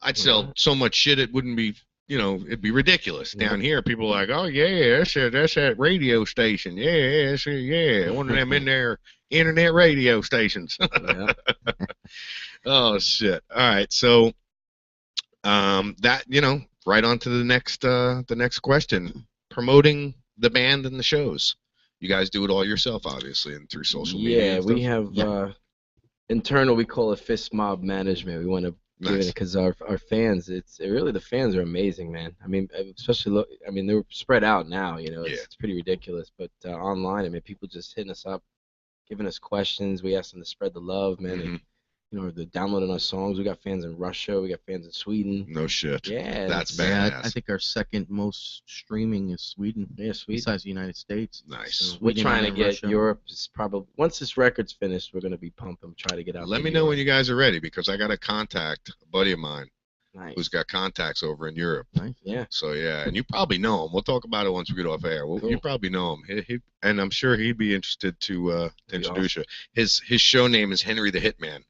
I'd sell so much shit it wouldn't be, you know, it'd be ridiculous. Down here people are like, oh yeah, that's that radio station, one of them in there internet radio stations. Oh shit. All right, so that, you know, right on to the next question. Promoting the band and the shows. You guys do it all yourself, obviously, and through social media. Yeah, we have internal. We call it Fist Mob Management. We want to do it because our fans. Really the fans are amazing, man. I mean, especially they're spread out now. You know, it's pretty ridiculous. But online, I mean, people just hitting us up, giving us questions. We ask them to spread the love, man. And, you know, they're downloading our songs. We got fans in Russia. We got fans in Sweden. No shit. Yeah. That's badass. Yeah, I think our second most streaming is Sweden. Yeah, Sweden. Besides the United States. Nice. So we're trying to get Russia. Europe. Is probably once this record's finished, we're gonna be pumping. Try to get out. Let me know when you guys are ready, because I got to contact a buddy of mine. Nice. Who's got contacts over in Europe. Nice. Yeah. So yeah, and you probably know him. We'll talk about it once we get off air. Cool. You probably know him. He and I'm sure he'd be interested to introduce you. His show name is Henry the Hitman.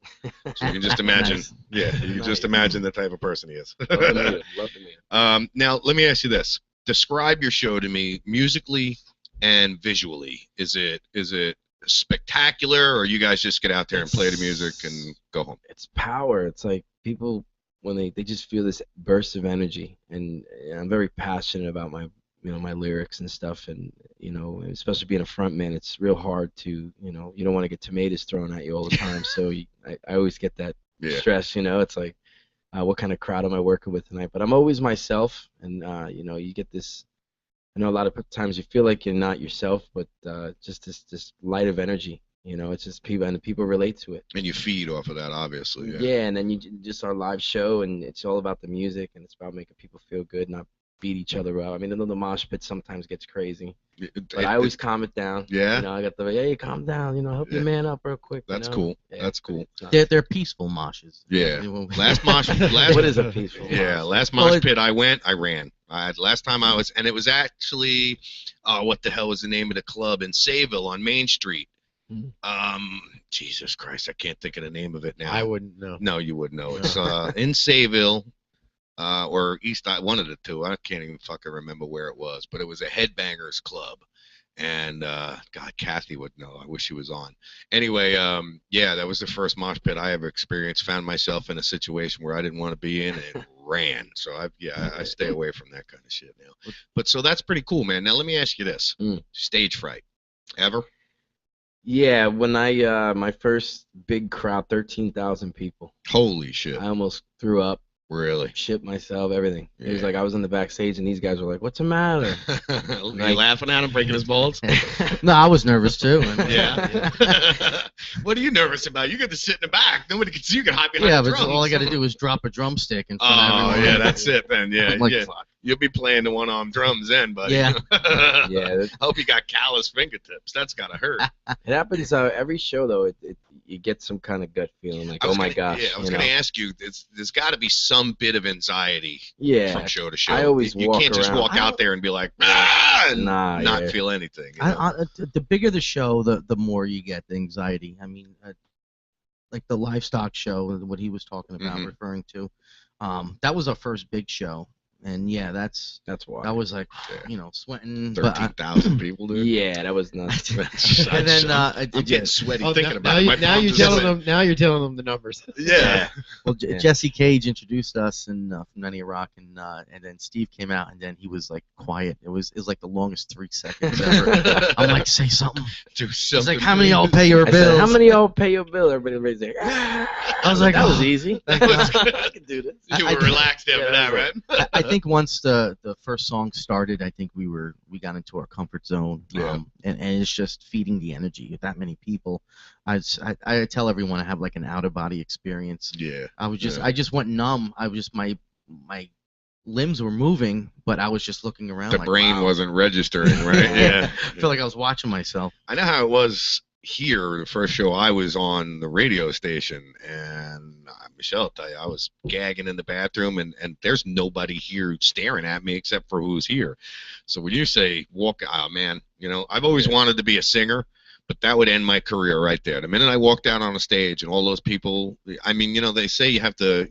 So you can just imagine. Nice. Yeah, you can just imagine the type of person he is. Love to meet him. Now let me ask you this: describe your show to me musically and visually. Is it spectacular, or you guys just get out there and play the music and go home? It's power. It's like people, when they just feel this burst of energy, and I'm very passionate about my lyrics and stuff, and you know, especially being a front man, it's real hard to, you know, you don't want to get tomatoes thrown at you all the time. So I always get that stress, you know. It's like, what kind of crowd am I working with tonight? But I'm always myself, and you know, you get this. I know a lot of times you feel like you're not yourself, but just this light of energy You know, it's just people, and the people relate to it. And you feed off of that, obviously. Yeah, and then just our live show, and it's all about the music, and it's about making people feel good, not beat each other up. I mean, the mosh pit sometimes gets crazy, but I always calm it down. Yeah. You know, I got the hey, calm down. You know, help your man up real quick. That's you know? cool. Yeah, That's cool. They're peaceful moshes. Yeah. What Last mosh. What is a peaceful? Yeah, mosh? last mosh pit I went, I ran. Last time I was, and it was actually, what the hell was the name of the club in Sayville on Main Street? Jesus Christ, I can't think of the name of it now. I wouldn't know. No, you would know. It's in Sayville, or East, one of the two. I can't even fucking remember where it was, but it was a headbangers club. And God, Kathy would know. I wish she was on. Anyway, yeah, that was the first mosh pit I ever experienced. Found myself in a situation where I didn't want to be in and ran. So I stay away from that kind of shit now. But so that's pretty cool, man. Now let me ask you this: stage fright, ever? Yeah, when I my first big crowd, 13,000 people. Holy shit! I almost threw up. Really? Shit myself, everything. It was Yeah. like I was in the backstage and these guys were like, "What's the matter?" You laughing at him, breaking his balls? No, I was nervous too. Yeah. What are you nervous about? You get to sit in the back. Nobody can see you. Can hide behind Yeah, the but drums. all I got to do is drop a drumstick in front of Oh, everyone. yeah, that's it then. Yeah, I'm like, yeah. fuck. You'll be playing the one-arm drums then, buddy. Yeah. Yeah, I hope you got callous fingertips. That's gotta hurt. it happens every show though. You get some kind of gut feeling like, oh my gosh. Yeah, I was gonna ask you. There's got to be some bit of anxiety Yeah. from show to show. I always you walk can't just around. walk out there and be like, and Nah, not yeah. feel anything. You know? The bigger the show, the more you get the anxiety. I mean, like the livestock show, what he was talking about, Mhm. referring to. That was our first big show, and yeah, That's why. that was like, Yeah. sweating. But 13,000 people, dude. Yeah, that was nuts. and then I'm getting sweaty Oh, thinking now, about it. My now palms you're are telling sweating. them. Now you're telling them the numbers. Yeah. well, Yeah. Jesse Cage introduced us and from Nutty Rock, and then Steve came out, and then he was like quiet. It was like the longest 3 seconds ever. I'm like, say something. Do He's something. like, how many y'all pay your I bills? said, how many y'all pay your bill? Everybody raised their I was like, that was oh. easy. That was good. I can do this. You I were did- relaxed after Yeah, that, right? I think once the first song started, I think we got into our comfort zone. Yeah. And it's just feeding the energy with that many people. I tell everyone I have like an out of body experience. Yeah. I Yeah. just went numb. I was just my limbs were moving, but I was just looking around. The like, brain wow. wasn't registering, right? Yeah. I feel like I was watching myself. I know how it was here. The first show I was on the radio station, and Michelle will tell you, I was gagging in the bathroom, and there's nobody here staring at me except for who's here. So when you say walk, man, I've always wanted to be a singer, but that would end my career right there. The minute I walked out on a stage and all those people, I mean, they say you have to,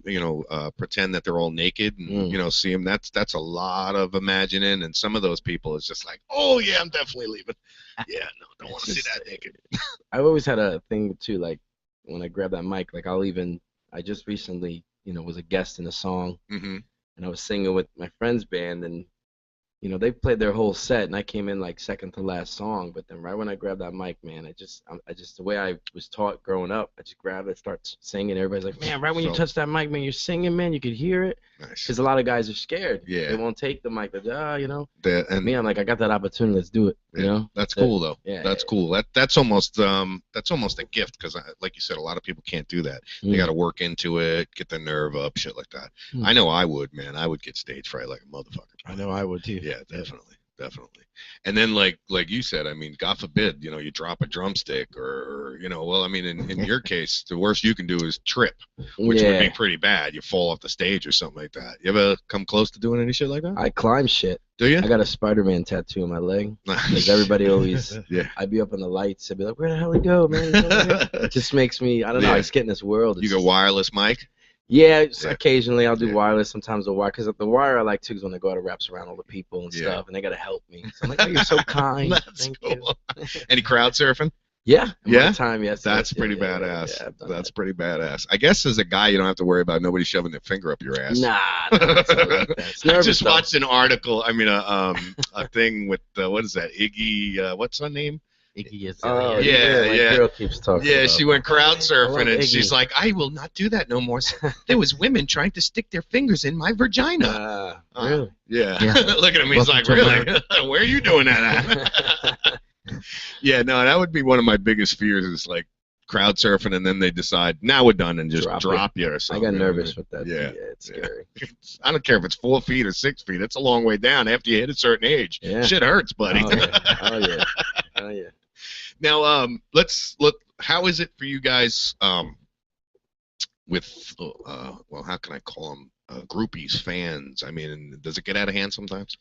pretend that they're all naked and, see them. That's a lot of imagining, and some of those people is just like, oh yeah, I'm definitely leaving. Yeah, no, don't want to see that naked. I've always had a thing too, like when I grab that mic, like I just recently, was a guest in a song, Mm-hmm. and I was singing with my friend's band, and they played their whole set, and I came in like second to last song. But then right when I grabbed that mic, man, I just the way I was taught growing up, I just grabbed it, start singing. Everybody's like, man, right when you So- touch that mic, man, you're singing, man, you could hear it. Nice. Because a lot of guys are scared. Yeah. They won't take the mic. They're And Me, I'm like, I got that opportunity. Let's do it. Yeah, that's cool though. Yeah, That's cool. That's almost a gift because, like you said, a lot of people can't do that. They Mm. got to work into it, get the nerve up, shit like that. Mm. I know I would, man. I would get stage fright like a motherfucker. I know I would too. Yeah, definitely. And then, like you said, I mean, God forbid, you drop a drumstick or well, I mean, in your case, the worst you can do is trip, which would be pretty bad. You fall off the stage or something like that. You ever come close to doing any shit like that? I climb shit. Do you? I got a Spider-Man tattoo on my leg. Because everybody always, Yeah. I'd be up in the lights. I'd be like, where the hell he go, man? He's over here." It just makes me, I don't know, Yeah. I just get in this world. You It's go just- wireless mic? Yeah, Yeah. occasionally I'll do Yeah. wireless. Sometimes the wire, because the wire I like too is when I go out, it wraps around all the people and Yeah. stuff, and they got to help me. So I'm like, oh, you're so kind. That's Thank cool. you. Any crowd surfing? Yeah. in my Yeah? time, yes. That's yes, pretty yeah, badass. yeah, I've done That's pretty badass. I guess as a guy, you don't have to worry about nobody shoving their finger up your that. ass. Nah, it's not like that. It's I nervous, just though. watched an article. I mean, a thing with what is that? Iggy. What's her name? Iggy is Oh, Yeah, my yeah. girl keeps talking Yeah, about she it. went crowd I love surfing, and Iggy. she's like, "I will not do that no more." There was women trying to stick their fingers in my vagina. Really? Yeah. Yeah. Look at him. He's Welcome like, to "Really? Where are you doing that at?" Yeah, no, that would be one of my biggest fears is like crowd surfing and then they decide now we're done and just drop you or I something. got nervous with that. Yeah, It's scary. I don't care if it's 4 feet or 6 feet. It's a long way down after you hit a certain age. Yeah. Shit hurts, buddy. Oh yeah. Oh yeah. Oh yeah. Now, let's look. How is it for you guys with, well, how can I call them? Groupies, fans. I mean, does it get out of hand sometimes?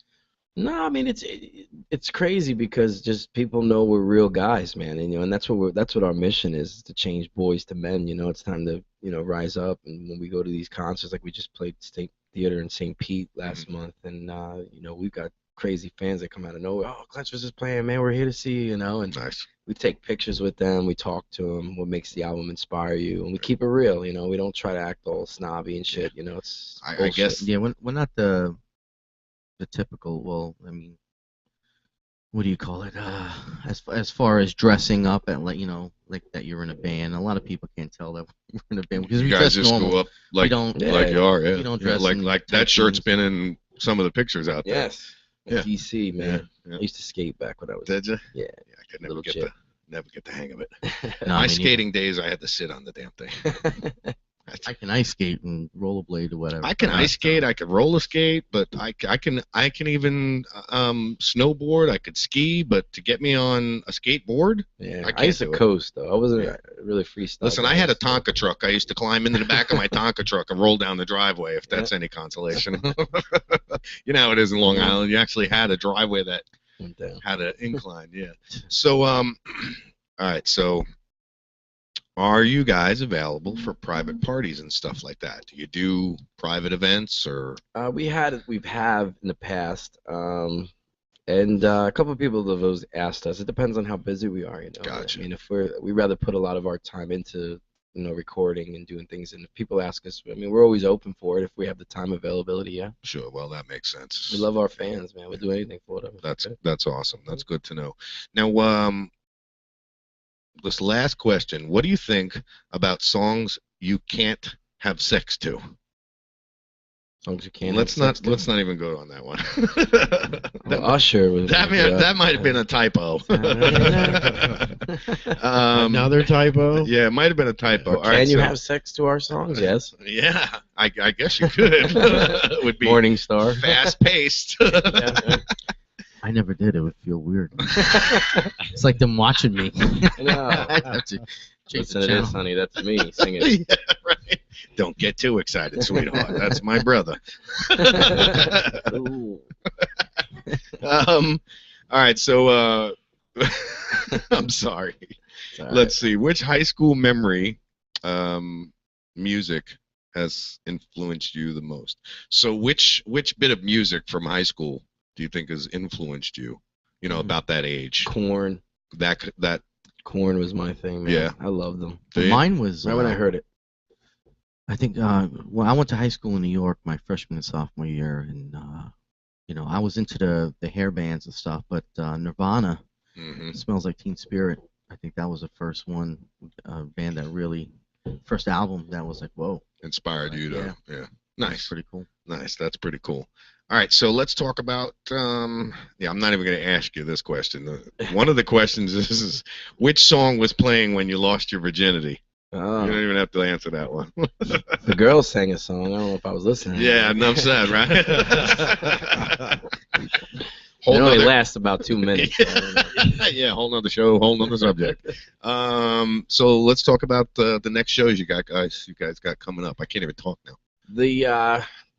No, I mean it's crazy because just people know we're real guys, man, and and that's what our mission is to change boys to men. It's time to rise up, and when we go to these concerts, like we just played State Theater in St. Pete last month, and we've got crazy fans that come out of nowhere. Oh, Clutch was just playing, man. We're here to see you, and Nice. we take pictures with them. We talk to them. What makes the album inspire you, and we keep it real. We don't try to act all snobby and shit. It's I guess. Yeah, we're not the typical. Well, I mean, what do you call it? As far as dressing up and like that you're in a band. A lot of people can't tell that we're in a band because we You guys dress just normal. go up like We don't. like you are. Yeah. We don't Yeah, dress in like tight that shirt's jeans. been in some of the pictures out there. Yes. Yeah. DC, man. Yeah. I used to skate back when I was. Did you? Yeah. I could Little chip. never get the hang of it. No, My I mean, skating days, I had to sit on the damn thing. I can ice skate and rollerblade or whatever. I can ice skate, I can roller skate, but I can even snowboard. I could ski, but to get me on a skateboard, Yeah, I I can't used to do it. coast though. I wasn't Yeah. really freestyle. listen, I had a Tonka truck. I used to climb into the back of my Tonka truck and roll down the driveway, if that's any consolation. You know how it is in Long Island. You actually had a driveway that Went down. had an incline. Yeah. So all right. So are you guys available for private parties and stuff like that? Do you do private events or? We've had in the past, and a couple of people have always asked us. It depends on how busy we are, Gotcha. I mean, if we rather put a lot of our time into recording and doing things, and if people ask us, I mean, we're always open for it if we have the time availability. Yeah, Sure. Well, that makes sense. we love our fans, man. We'll do anything for them. That's awesome. That's good to know. Now, this last question: what do you think about songs you can't have sex to? Songs you can't. Let's have sex to. not even go on that one. Well, Usher was. that might have been a typo. Another typo. Yeah, it might have been a typo. All Can right, you so- have sex to our songs? Yes. Yeah, I guess you could. It would be Morning Star. fast paced. I never did. It would feel weird. It's like them watching me. No. I have to change Listen the to this, channel. honey. That's me singing. Yeah, right. Don't get too excited, sweetheart. That's my brother. Ooh. All right, so I'm sorry. It's all right. Let's see. Which high school memory music has influenced you the most? So which bit of music from high school do you think has influenced you? About that age. Corn. That Corn was my thing, man. Yeah. I loved them. Mine was Right when I heard it. I think well, I went to high school in New York my freshman and sophomore year, and I was into the hair bands and stuff, but Nirvana, mhm. Smells Like Teen Spirit. I think that was the first band that really, first album that was like, whoa, Inspired you to that's Nice. pretty cool. Nice. That's pretty cool. All right, so let's talk about. I'm not even going to ask you this question. One of the questions is which song was playing when you lost your virginity? Oh, You don't even have to answer that one. the girls sang a song. I don't know if I was listening. Yeah, enough said, right? It Whole only nother- lasts about 2 minutes. so I don't know. yeah, whole nother show, whole nother subject. So let's talk about the next shows you guys got coming up. I can't even talk now.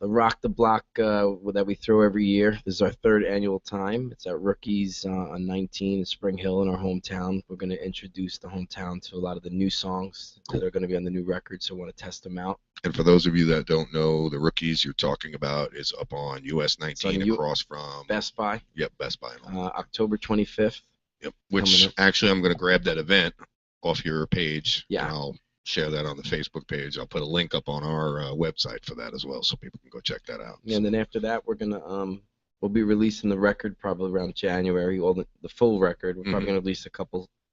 The Rock the Block that we throw every year. This is our 3rd annual time. It's at Rookies on 19 in Spring Hill in our hometown. We're going to introduce the hometown to a lot of the new songs that are going to be on the new record, so we want to test them out. And for those of you that don't know, the Rookies you're talking about is up on US 19 on across from Best Buy, Best Buy. And all. October 25th. Yep. coming Which up. actually I'm going to grab that event off your page. Yeah. And I'll share that on the Facebook page. I'll put a link up on our website for that as well, so people can go check that out. And then after that, we're going to we'll be releasing the record probably around January, the full record. We're probably Mhm. going to release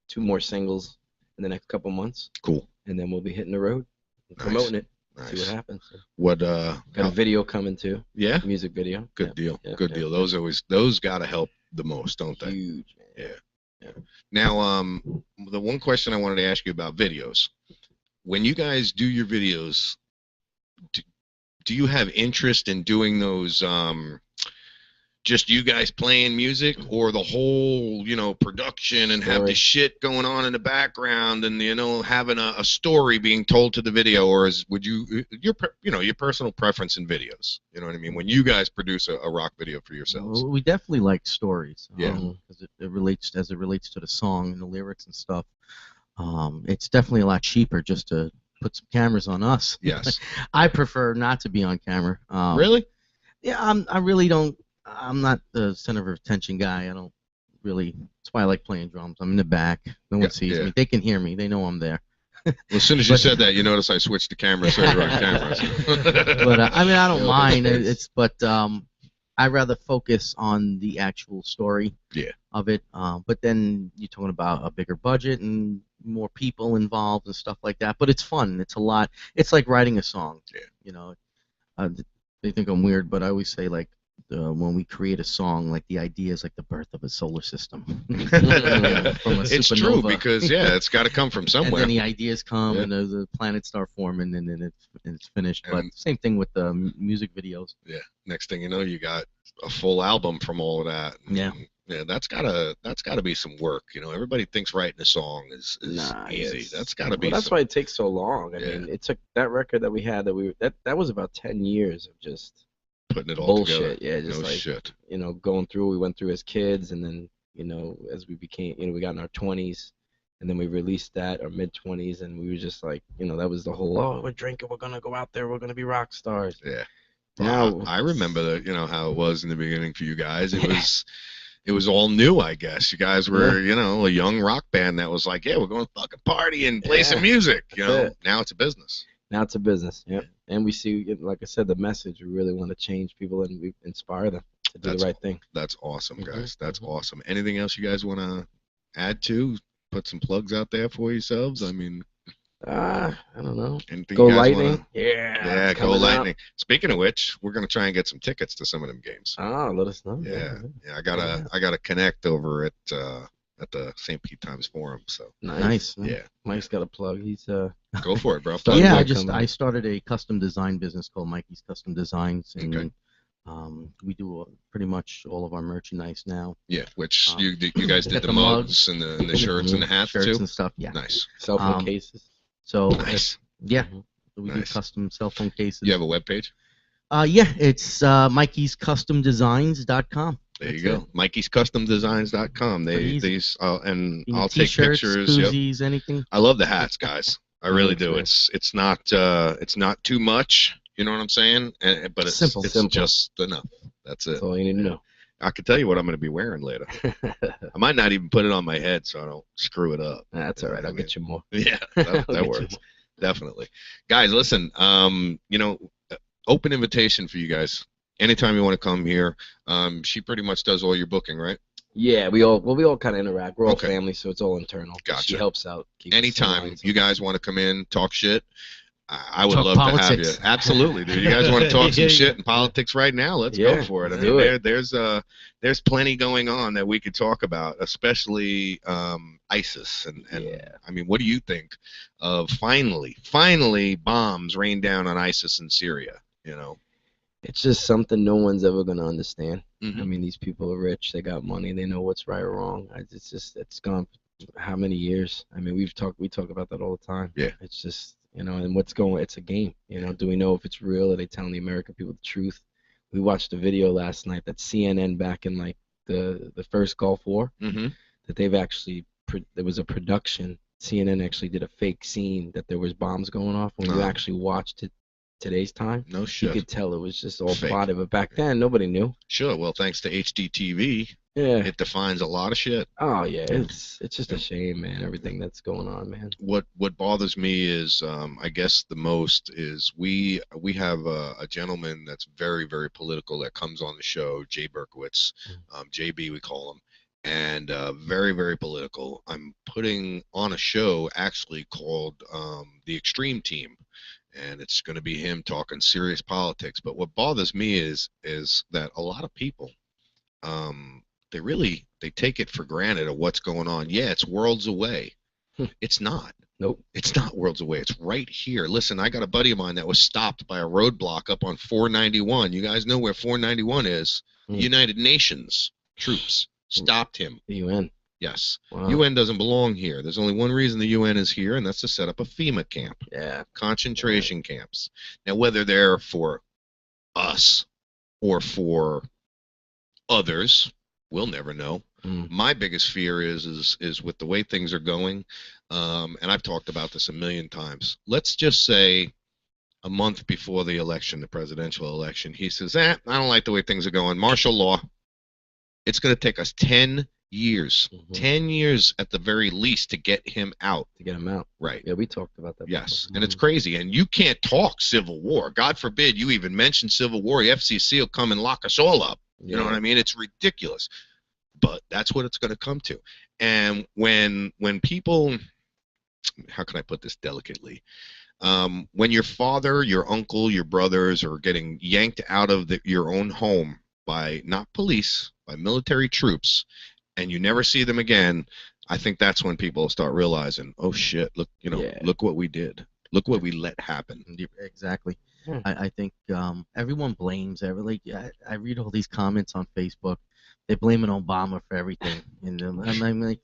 2 more singles in the next couple months, Cool. and then we'll be hitting the road, and Nice. promoting it, see what Nice. happens. What Got a video coming too, yeah? music video. Good deal. yeah, Good yeah. deal. Those got to help the most, don't they? Huge, man. Yeah. Now, the one question I wanted to ask you about videos. When you guys do your videos, do, do you have interest in doing those just you guys playing music, or the whole, production and have the shit going on in the background, and having a story being told to the video? Or would your personal preference in videos, you know what I mean, when you guys produce a rock video for yourselves? Well, we definitely like stories. Yeah. Because it relates to the song and the lyrics and stuff. It's definitely a lot cheaper just to put some cameras on us. Yes. I prefer not to be on camera. Really? Yeah, I really don't. I'm not the center of attention guy. I don't really. That's why I like playing drums. I'm in the back. No one sees me. They can hear me. They know I'm there. Well, as soon as you said that, you notice I switched the camera, so you're on camera. But I mean, I don't mind. I'd rather focus on the actual story of it. But then you're talking about a bigger budget and more people involved and stuff like that. But it's fun. It's a lot. It's like writing a song. Yeah. They think I'm weird, but I always say, like, when we create a song, like, the idea is like the birth of a solar system. From a it's supernova. True, because it's got to come from somewhere. And then the ideas come, and the planets start forming, and then it's finished. But same thing with the music videos. Yeah. Next thing you know, you got a full album from all of that. Yeah. Yeah, that's gotta be some work. Everybody thinks writing a song is easy. That's gotta be. That's why it takes so long. I mean, it took that record that we had that was about 10 years of just putting it all bullshit. Together. Yeah, just shit. Going through. We went through as kids, and then as we became, we got in our 20s, and then we released that, our mid-20s, and we were just like, that was the whole, we're drinking, we're gonna go out there, we're gonna be rock stars. Yeah. Now I remember that, how it was in the beginning for you guys. It was all new, I guess. You guys were, a young rock band that was like, yeah, we're going to fucking party and play some music. Now it's a business. Now it's a business. Yep. And we see, like I said, the message. We really want to change people and we inspire them to do the right thing. That's awesome, guys. That's awesome. Anything else you guys want to add to? Put some plugs out there for yourselves. I mean, I don't know. Anything Go Lightning. Yeah, Go Lightning. Speaking of which, we're gonna try and get some tickets to some of them games. Let us know. Yeah. I gotta connect over at the St. Pete Times Forum. So nice. Yeah. Mike's got a plug. He's go for it, bro. Yeah, I started a custom design business called Mikey's Custom Designs, and we do pretty much all of our merchandise now. Yeah, which you guys did the mugs and the shirts and the hats shirts too. And stuff. Yeah. Nice. Cell phone cases. So nice. Yeah, we do custom cell phone cases. You have a webpage? Yeah, it's MikeysCustomDesigns.com. There you go. MikeysCustomDesigns.com. I'll take pictures. Koozies, anything. I love the hats, guys. I really do. It's not too much. You know what I'm saying? But it's simple. Just enough. That's it. That's all you need to know. I can tell you what I'm going to be wearing later. I might not even put it on my head so I don't screw it up. That's all right. I'll get you more. Yeah, that works. Definitely. Guys, listen, open invitation for you guys. Anytime you want to come here. She pretty much does all your booking, right? Yeah, we all kind of interact. We're all family, so it's all internal. Gotcha. She helps out. Anytime you guys want to come in, talk shit, I would love politics. to have you. Absolutely, dude. You guys want to talk some shit in politics right now? Let's go for it. I mean, there's plenty going on that we could talk about, especially ISIS. And I mean, what do you think of finally bombs rain down on ISIS in Syria? It's just something no one's ever going to understand. Mm-hmm. I mean, these people are rich. They got money. They know what's right or wrong. It's gone how many years? I mean, we talk about that all the time. Yeah. It's just, and it's a game. Do we know if it's real? Are they telling the American people the truth? We watched a video last night that CNN back in like the first Gulf War, that they've actually, there was a production. CNN actually did a fake scene that there was bombs going off. When you actually watched it today's time, no shit, you could tell it was just all fake. plotted. But back then, nobody knew. Sure. Well, thanks to HDTV, it defines a lot of shit. Oh yeah, it's just a shame, man. Everything that's going on, man. What bothers me is, I guess the most is we have a gentleman that's very, very political that comes on the show, Jay Berkowitz, JB we call him, and very, very political. I'm putting on a show actually called The Extreme Team. And it's going to be him talking serious politics. But what bothers me is that a lot of people they take it for granted of what's going on. Yeah, it's worlds away. It's not. Nope. It's not worlds away. It's right here. Listen, I got a buddy of mine that was stopped by a roadblock up on 491. You guys know where 491 is? United Nations troops stopped him. The UN. Yes. Wow. UN doesn't belong here. There's only one reason the UN is here, and that's to set up a FEMA camp. Yeah. Concentration camps. Now, whether they're for us or for others, we'll never know. My biggest fear is with the way things are going, and I've talked about this a million times. Let's just say a month before the election, the presidential election, he says, I don't like the way things are going. Martial law. It's going to take us 10 years, 10 years at the very least to get him out. To get him out. Right. Yeah, we talked about that. Yes, before. and it's crazy. And you can't talk civil war. God forbid you even mention civil war. The FCC will come and lock us all up. You know what I mean? It's ridiculous. But that's what it's going to come to. And when people, how can I put this delicately? When your father, your uncle, your brothers are getting yanked out of your own home by not police, by military troops, and you never see them again, I think that's when people start realizing, oh shit, look, look what we did. Look what we let happen. Exactly. I think everyone blames I read all these comments on Facebook. They're blaming Obama for everything, and I'm like,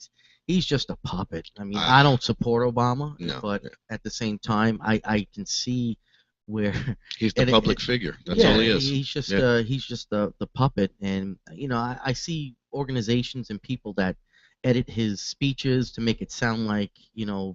he's just a puppet. I mean, I don't support Obama, but at the same time, I can see where he's the public figure. That's all he is. He's just the puppet, and I see organizations and people that edit his speeches to make it sound like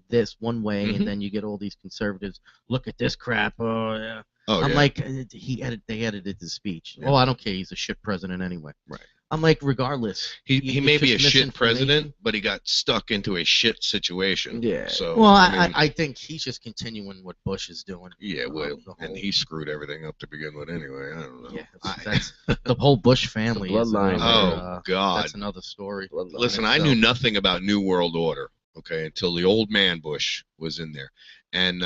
this one way, and then you get all these conservatives. Look at this crap. Oh yeah. I'm like, they edited the speech. Yeah. Oh, I don't care. He's a shit president anyway. Right. I'm like, regardless. He may be a shit president, but he got stuck into a shit situation. Yeah. So well, I think he's just continuing what Bush is doing. Yeah, well, and he screwed everything up to begin with anyway. I don't know. Yeah, that's the whole Bush family. Bloodline. Oh God, that's another story. Listen, I knew nothing about New World Order, okay, until the old man Bush was in there, and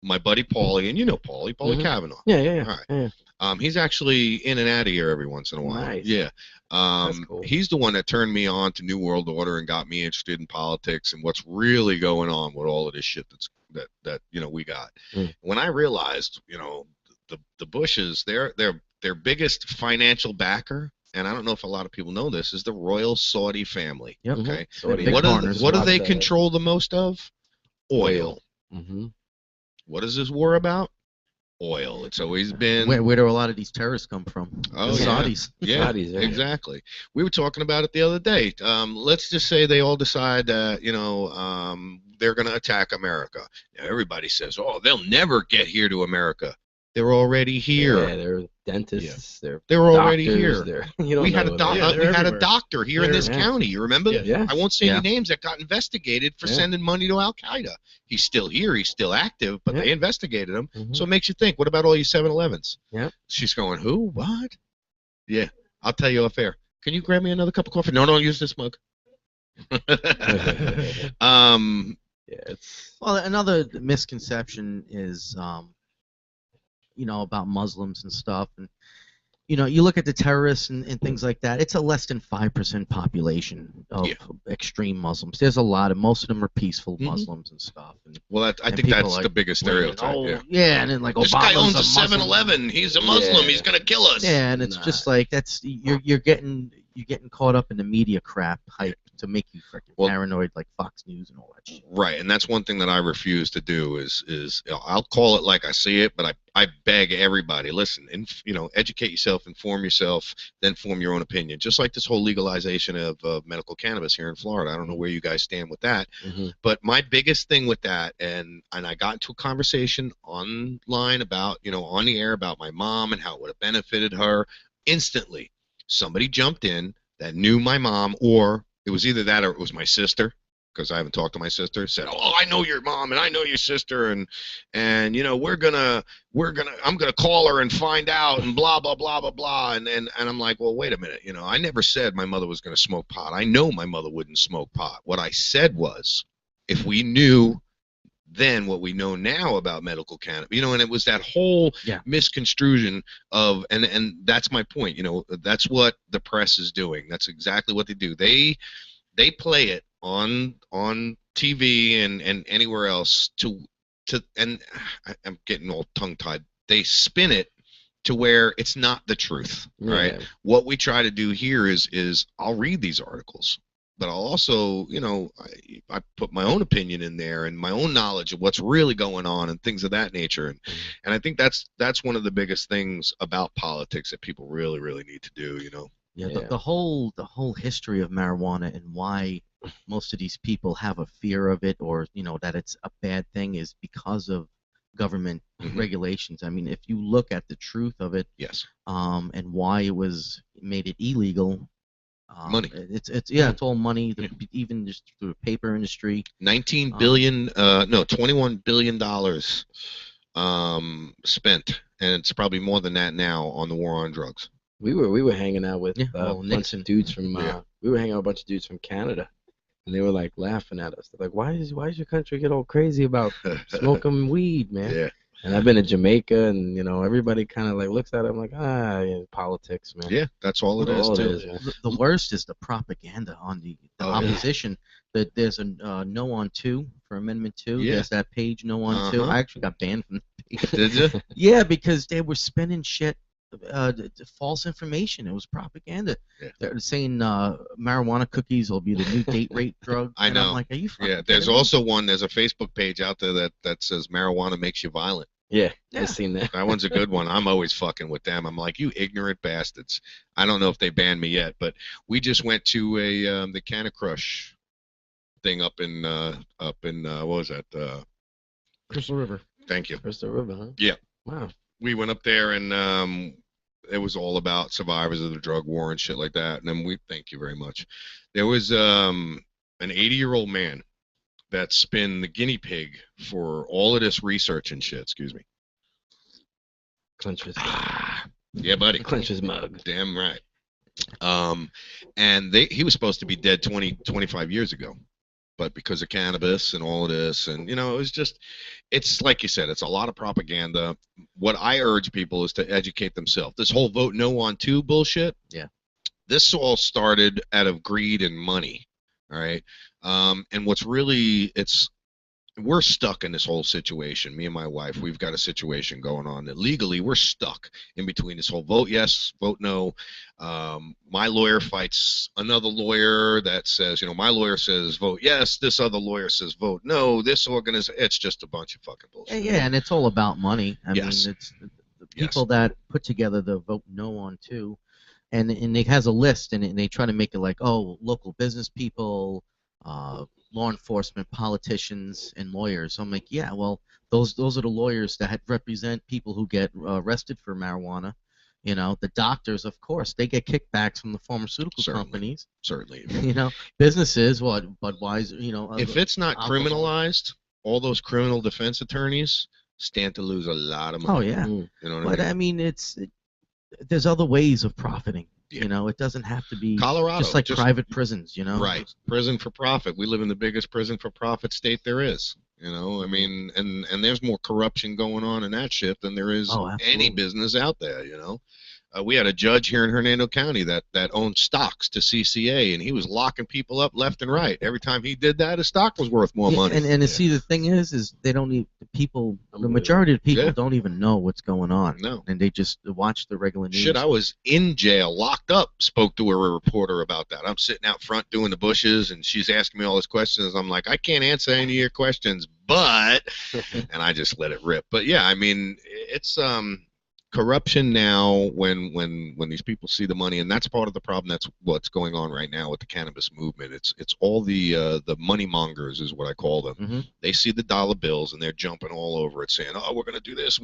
my buddy Paulie, and Paulie Kavanaugh. Yeah. All right. Yeah. He's actually in and out of here every once in a while. Nice. Yeah. That's cool. He's the one that turned me on to New World Order and got me interested in politics and what's really going on with all of this shit that we got. When I realized, the Bushes, their biggest financial backer, and I don't know if a lot of people know this, is the royal Saudi family. Yep. Okay. What do they control the most of? Oil. Mm-hmm. What is this war about? Oil. It's always been. Where do a lot of these terrorists come from? Oh, the Saudis. Yeah, Saudis, exactly. We were talking about it the other day. Let's just say they all decide that they're going to attack America. Now, everybody says, "Oh, they'll never get here to America." They're already here. Yeah, they're dentists. They're already doctors, here. We had a doctor here in this county. You remember? Yeah. I won't say any names that got investigated for sending money to Al Qaeda. He's still here. He's still active, but they investigated him. So it makes you think. What about all you 7-Elevens? Yeah. She's going, who? What? Yeah. I'll tell you off air. Can you grab me another cup of coffee? No, don't use this mug. Well, another misconception is about Muslims and stuff, and you look at the terrorists and things like that. It's a less than 5% population of extreme Muslims. There's a lot of, most of them are peaceful Muslims and stuff. And, I think that's the biggest stereotype. And then like this guy owns a 7-Eleven. He's a Muslim. He's gonna kill us. Yeah, and it's just like you're getting caught up in the media crap hype to make you freaking paranoid, like Fox News and all that shit. Right, and that's one thing that I refuse to do is I'll call it like I see it, but I beg everybody, listen, educate yourself, inform yourself, then form your own opinion. Just like this whole legalization of medical cannabis here in Florida. I don't know where you guys stand with that, but my biggest thing with that, and I got into a conversation online about, on the air about my mom and how it would have benefited her. Instantly, somebody jumped in that knew my mom, or it was either that or it was my sister, because I haven't talked to my sister. Said, "Oh, I know your mom and I know your sister, and I'm gonna call her and find out and blah blah blah blah blah." And I'm like, well, wait a minute, I never said my mother was gonna smoke pot. I know my mother wouldn't smoke pot. What I said was, if we knew then what we know now about medical cannabis. You know, and it was that whole Yeah. misconstrusion of, and that's my point. You know, that's what the press is doing. That's exactly what they do. They play it on TV and anywhere else and I'm getting all tongue tied. They spin it to where it's not the truth, right? Yeah. What we try to do here is I'll read these articles, but I'll also, you know, I put my own opinion in there and my own knowledge of what's really going on and things of that nature. And I think that's one of the biggest things about politics that people really, really need to do, you know. Yeah, Yeah. the whole history of marijuana and why most of these people have a fear of it, or you know that it's a bad thing, is because of government Mhm. regulations. I mean, if you look at the truth of it, Yes. and why it was made it illegal, Money. It's all money. Even just through the paper industry. 21 billion dollars spent, and it's probably more than that now on the war on drugs. We were hanging out with Yeah, a well, bunch Nixon. of dudes from Yeah. we were hanging out with a bunch of dudes from Canada, and they were like laughing at us. They're like, why does your country get all crazy about smoking weed, man? Yeah. And I've been to Jamaica, and you know everybody kind of like looks at it. I'm like, yeah, politics, man. Yeah, that's all it That's is all it too. is, man. The worst is the propaganda on the Oh, yeah. opposition. That there's a no on 2 for Amendment 2. Yeah. There's that page no on 2. Uh-huh. I actually got banned from the page. Did you? Yeah, because they were spinning shit, false information. It was propaganda. Yeah. They're saying marijuana cookies will be the new date rape drug. I And know. I'm like, are you fucking Yeah, there's kidding me? also there's a Facebook page out there that says marijuana makes you violent. Yeah, Yeah. I've seen that. That one's a good one. I'm always fucking with them. I'm like, you ignorant bastards. I don't know if they banned me yet, but we just went to the Canna Crush thing up in what was that? Crystal River. Thank you. Crystal River, huh? Yeah. Wow. We went up there and it was all about survivors of the drug war and shit like that. And then we thank you very much. There was an 80-year-old man that's been the guinea pig for all of this research and shit. Excuse me. Clench his, Yeah, buddy. clench his mug. Damn right. And he was supposed to be dead 25 years ago, but because of cannabis and all of this, and you know, it's like you said, it's a lot of propaganda. What I urge people is to educate themselves. This whole vote no on 2 bullshit. Yeah. This all started out of greed and money. All right. And what's really, we're stuck in this whole situation. Me and my wife, we've got a situation going on that legally we're stuck in between this whole vote yes, vote no. My lawyer fights another lawyer that says, you know, my lawyer says vote yes, this other lawyer says vote no. This organization, it's just a bunch of fucking bullshit. Yeah, and it's all about money. I Yes. mean, it's the people that put together the vote no on 2, and it has a list, and they try to make it like, oh, local business people, law enforcement, politicians, and lawyers. So I'm like, yeah, well, those are the lawyers that represent people who get arrested for marijuana. You know, the doctors, of course, they get kickbacks from the pharmaceutical Certainly. companies. Certainly. You know, businesses, Budweiser, you know. If it's not alcohol. criminalized, all those criminal defense attorneys stand to lose a lot of money. Oh yeah, Mm. You know what but I mean? I mean, there's other ways of profiting. Yeah. You know, it doesn't have to be Colorado, just like private prisons. You know, Right. Prison for profit. We live in the biggest prison for profit state there is. You know, I mean, and there's more corruption going on in that shit than there is Oh, any absolutely. business out there, you know. We had a judge here in Hernando County that owned stocks to CCA, and he was locking people up left and right. Every time he did that, his stock was worth more Yeah, money. and see, the thing is they don't even the majority of people Yeah. don't even know what's going on, No. and they just watch the regular news. Shit, I was in jail, locked up, spoke to a reporter about that. I'm sitting out front doing the bushes, and she's asking me all these questions. I'm like, I can't answer any of your questions, but, and I just let it rip. But yeah, I mean, it's corruption now when these people see the money, and that's part of the problem. That's what's going on right now with the cannabis movement. It's all the money mongers is what I call them. Mhm. They see the dollar bills and they're jumping all over it, saying, "Oh, we're going to do this."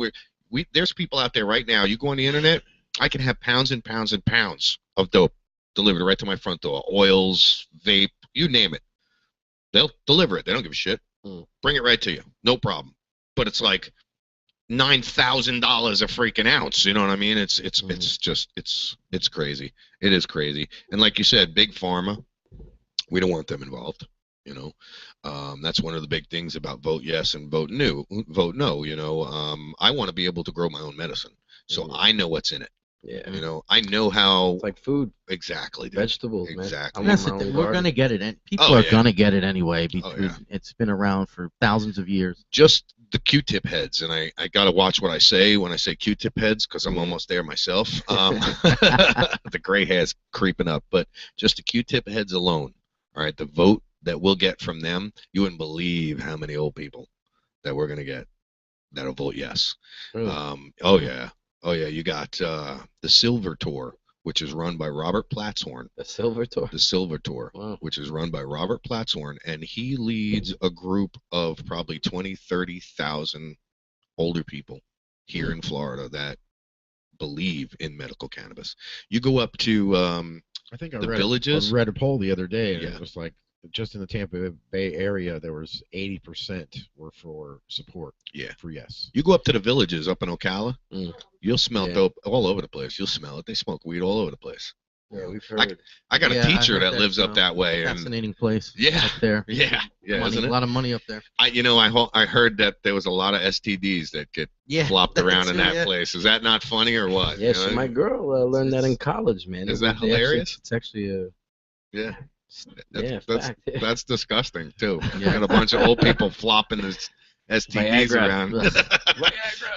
There's people out there right now. You go on the internet, I can have pounds and pounds and pounds of dope delivered right to my front door. Oils, vape, you name it. They'll deliver it. They don't give a shit. Bring it right to you, no problem. But it's like $9,000 a freaking ounce. You know what I mean? It's crazy. It is crazy. And like you said, big pharma, we don't want them involved. You know, that's one of the big things about vote yes and vote no. Vote no. You know, I want to be able to grow my own medicine, so I know what's in it. Yeah. You know, I know how. It's like food, Exactly, dude. vegetables, Exactly. man. And that's the thing. We're gonna get it, and people Oh, are yeah. gonna get it anyway because yeah. it's been around for thousands of years. Just the Q-tip heads, and I got to watch what I say when I say Q-tip heads because I'm almost there myself. The gray hair's creeping up, but just the Q-tip heads alone, all right, the vote that we'll get from them, you wouldn't believe how many old people that we're going to get that'll vote yes. Really? Oh, yeah. Oh, yeah, you got the Silver Tour, which is run by Robert Platshorn. The Silver Tour. The Silver Tour, Wow. which is run by Robert Platshorn, and he leads a group of probably 20, 30,000 older people here in Florida that believe in medical cannabis. You go up to I think I the read villages. I read a poll the other day, and Yeah. it was like just in the Tampa Bay area, there was 80% were for support. Yeah. For yes. You go up to the villages up in Ocala, you'll smell Yeah. dope all over the place. You'll smell it. They smoke weed all over the place. Yeah, we've heard. I got Yeah, a I teacher heard that that, lives up that way, and Fascinating place. Yeah. Up there. yeah, Money, isn't a it? lot of money up there. I heard that there was a lot of STDs that get Yeah. flopped around in that Yeah. place. Is that not funny or what? Yeah, You so know? my girl learned that in college, man. Is that hilarious? It's actually a Yeah. fact. That's disgusting too. Yeah. You got a bunch of old people flopping this STDs Viagra. around.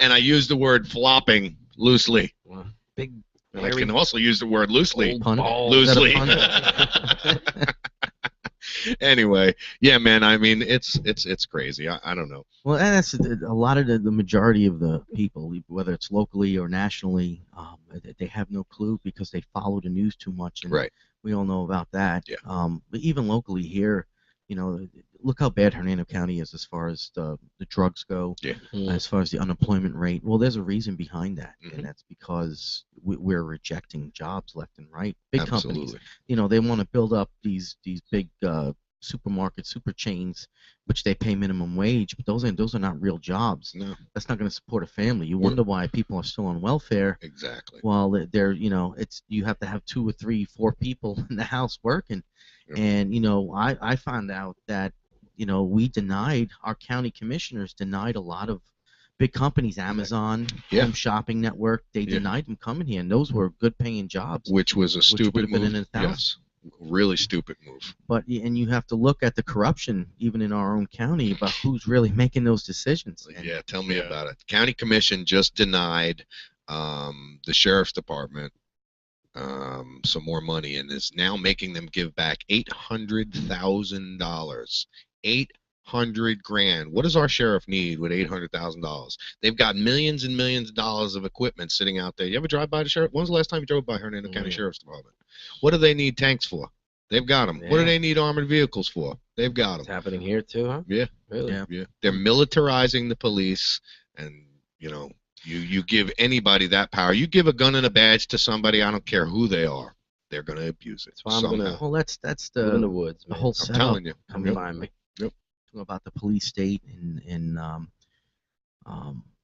And I use the word flopping loosely. Wow. Big. And I can also use the word loosely. Pun. Loosely. Is that a pun? Anyway, yeah, man. I mean, it's crazy. I don't know. Well, and that's a lot of the majority of the people, whether it's locally or nationally, they have no clue because they follow the news too much, and Right. we all know about that. Yeah. But even locally here, you know, look how bad Hernando County is as far as the drugs go, Yeah. as far as the unemployment rate. Well, there's a reason behind that, Mhm. and that's because we're rejecting jobs left and right. Big companies, Absolutely. you know, they want to build up these big supermarkets, super chains, which they pay minimum wage, but those are not real jobs. No. That's not going to support a family. You wonder why people are still on welfare. Exactly. While they're, you know, you have to have 2 or 3, 4 people in the house working. Yep. And, you know, I found out that, you know, our county commissioners denied a lot of big companies, Amazon, Yeah. Home Shopping Network, they Yeah. denied them coming here, and those were good paying jobs. Which was a would stupid have been move. in 1,000. Yes. Really stupid move. But and you have to look at the corruption even in our own county about who's really making those decisions. And Yeah, tell me Yeah. about it. County Commission just denied the Sheriff's Department some more money and is now making them give back $800,000. $800,000. What does our sheriff need with $800,000? They've got millions and millions of dollars of equipment sitting out there. You ever drive by the sheriff? When's the last time you drove by Hernando County Sheriff's Department? What do they need tanks for? They've got them. What do Yeah. they need armored vehicles for? They've got It's them. happening here too, huh? Yeah. Really? Yeah. Yeah, they're militarizing the police, and you know, you give anybody that power. You give a gun and a badge to somebody, I don't care who they are, they're gonna abuse it. That's why I'm somehow. gonna well, that's live in the the woods, man. whole I'm setup. telling you. Come Yep. find me. About the police state and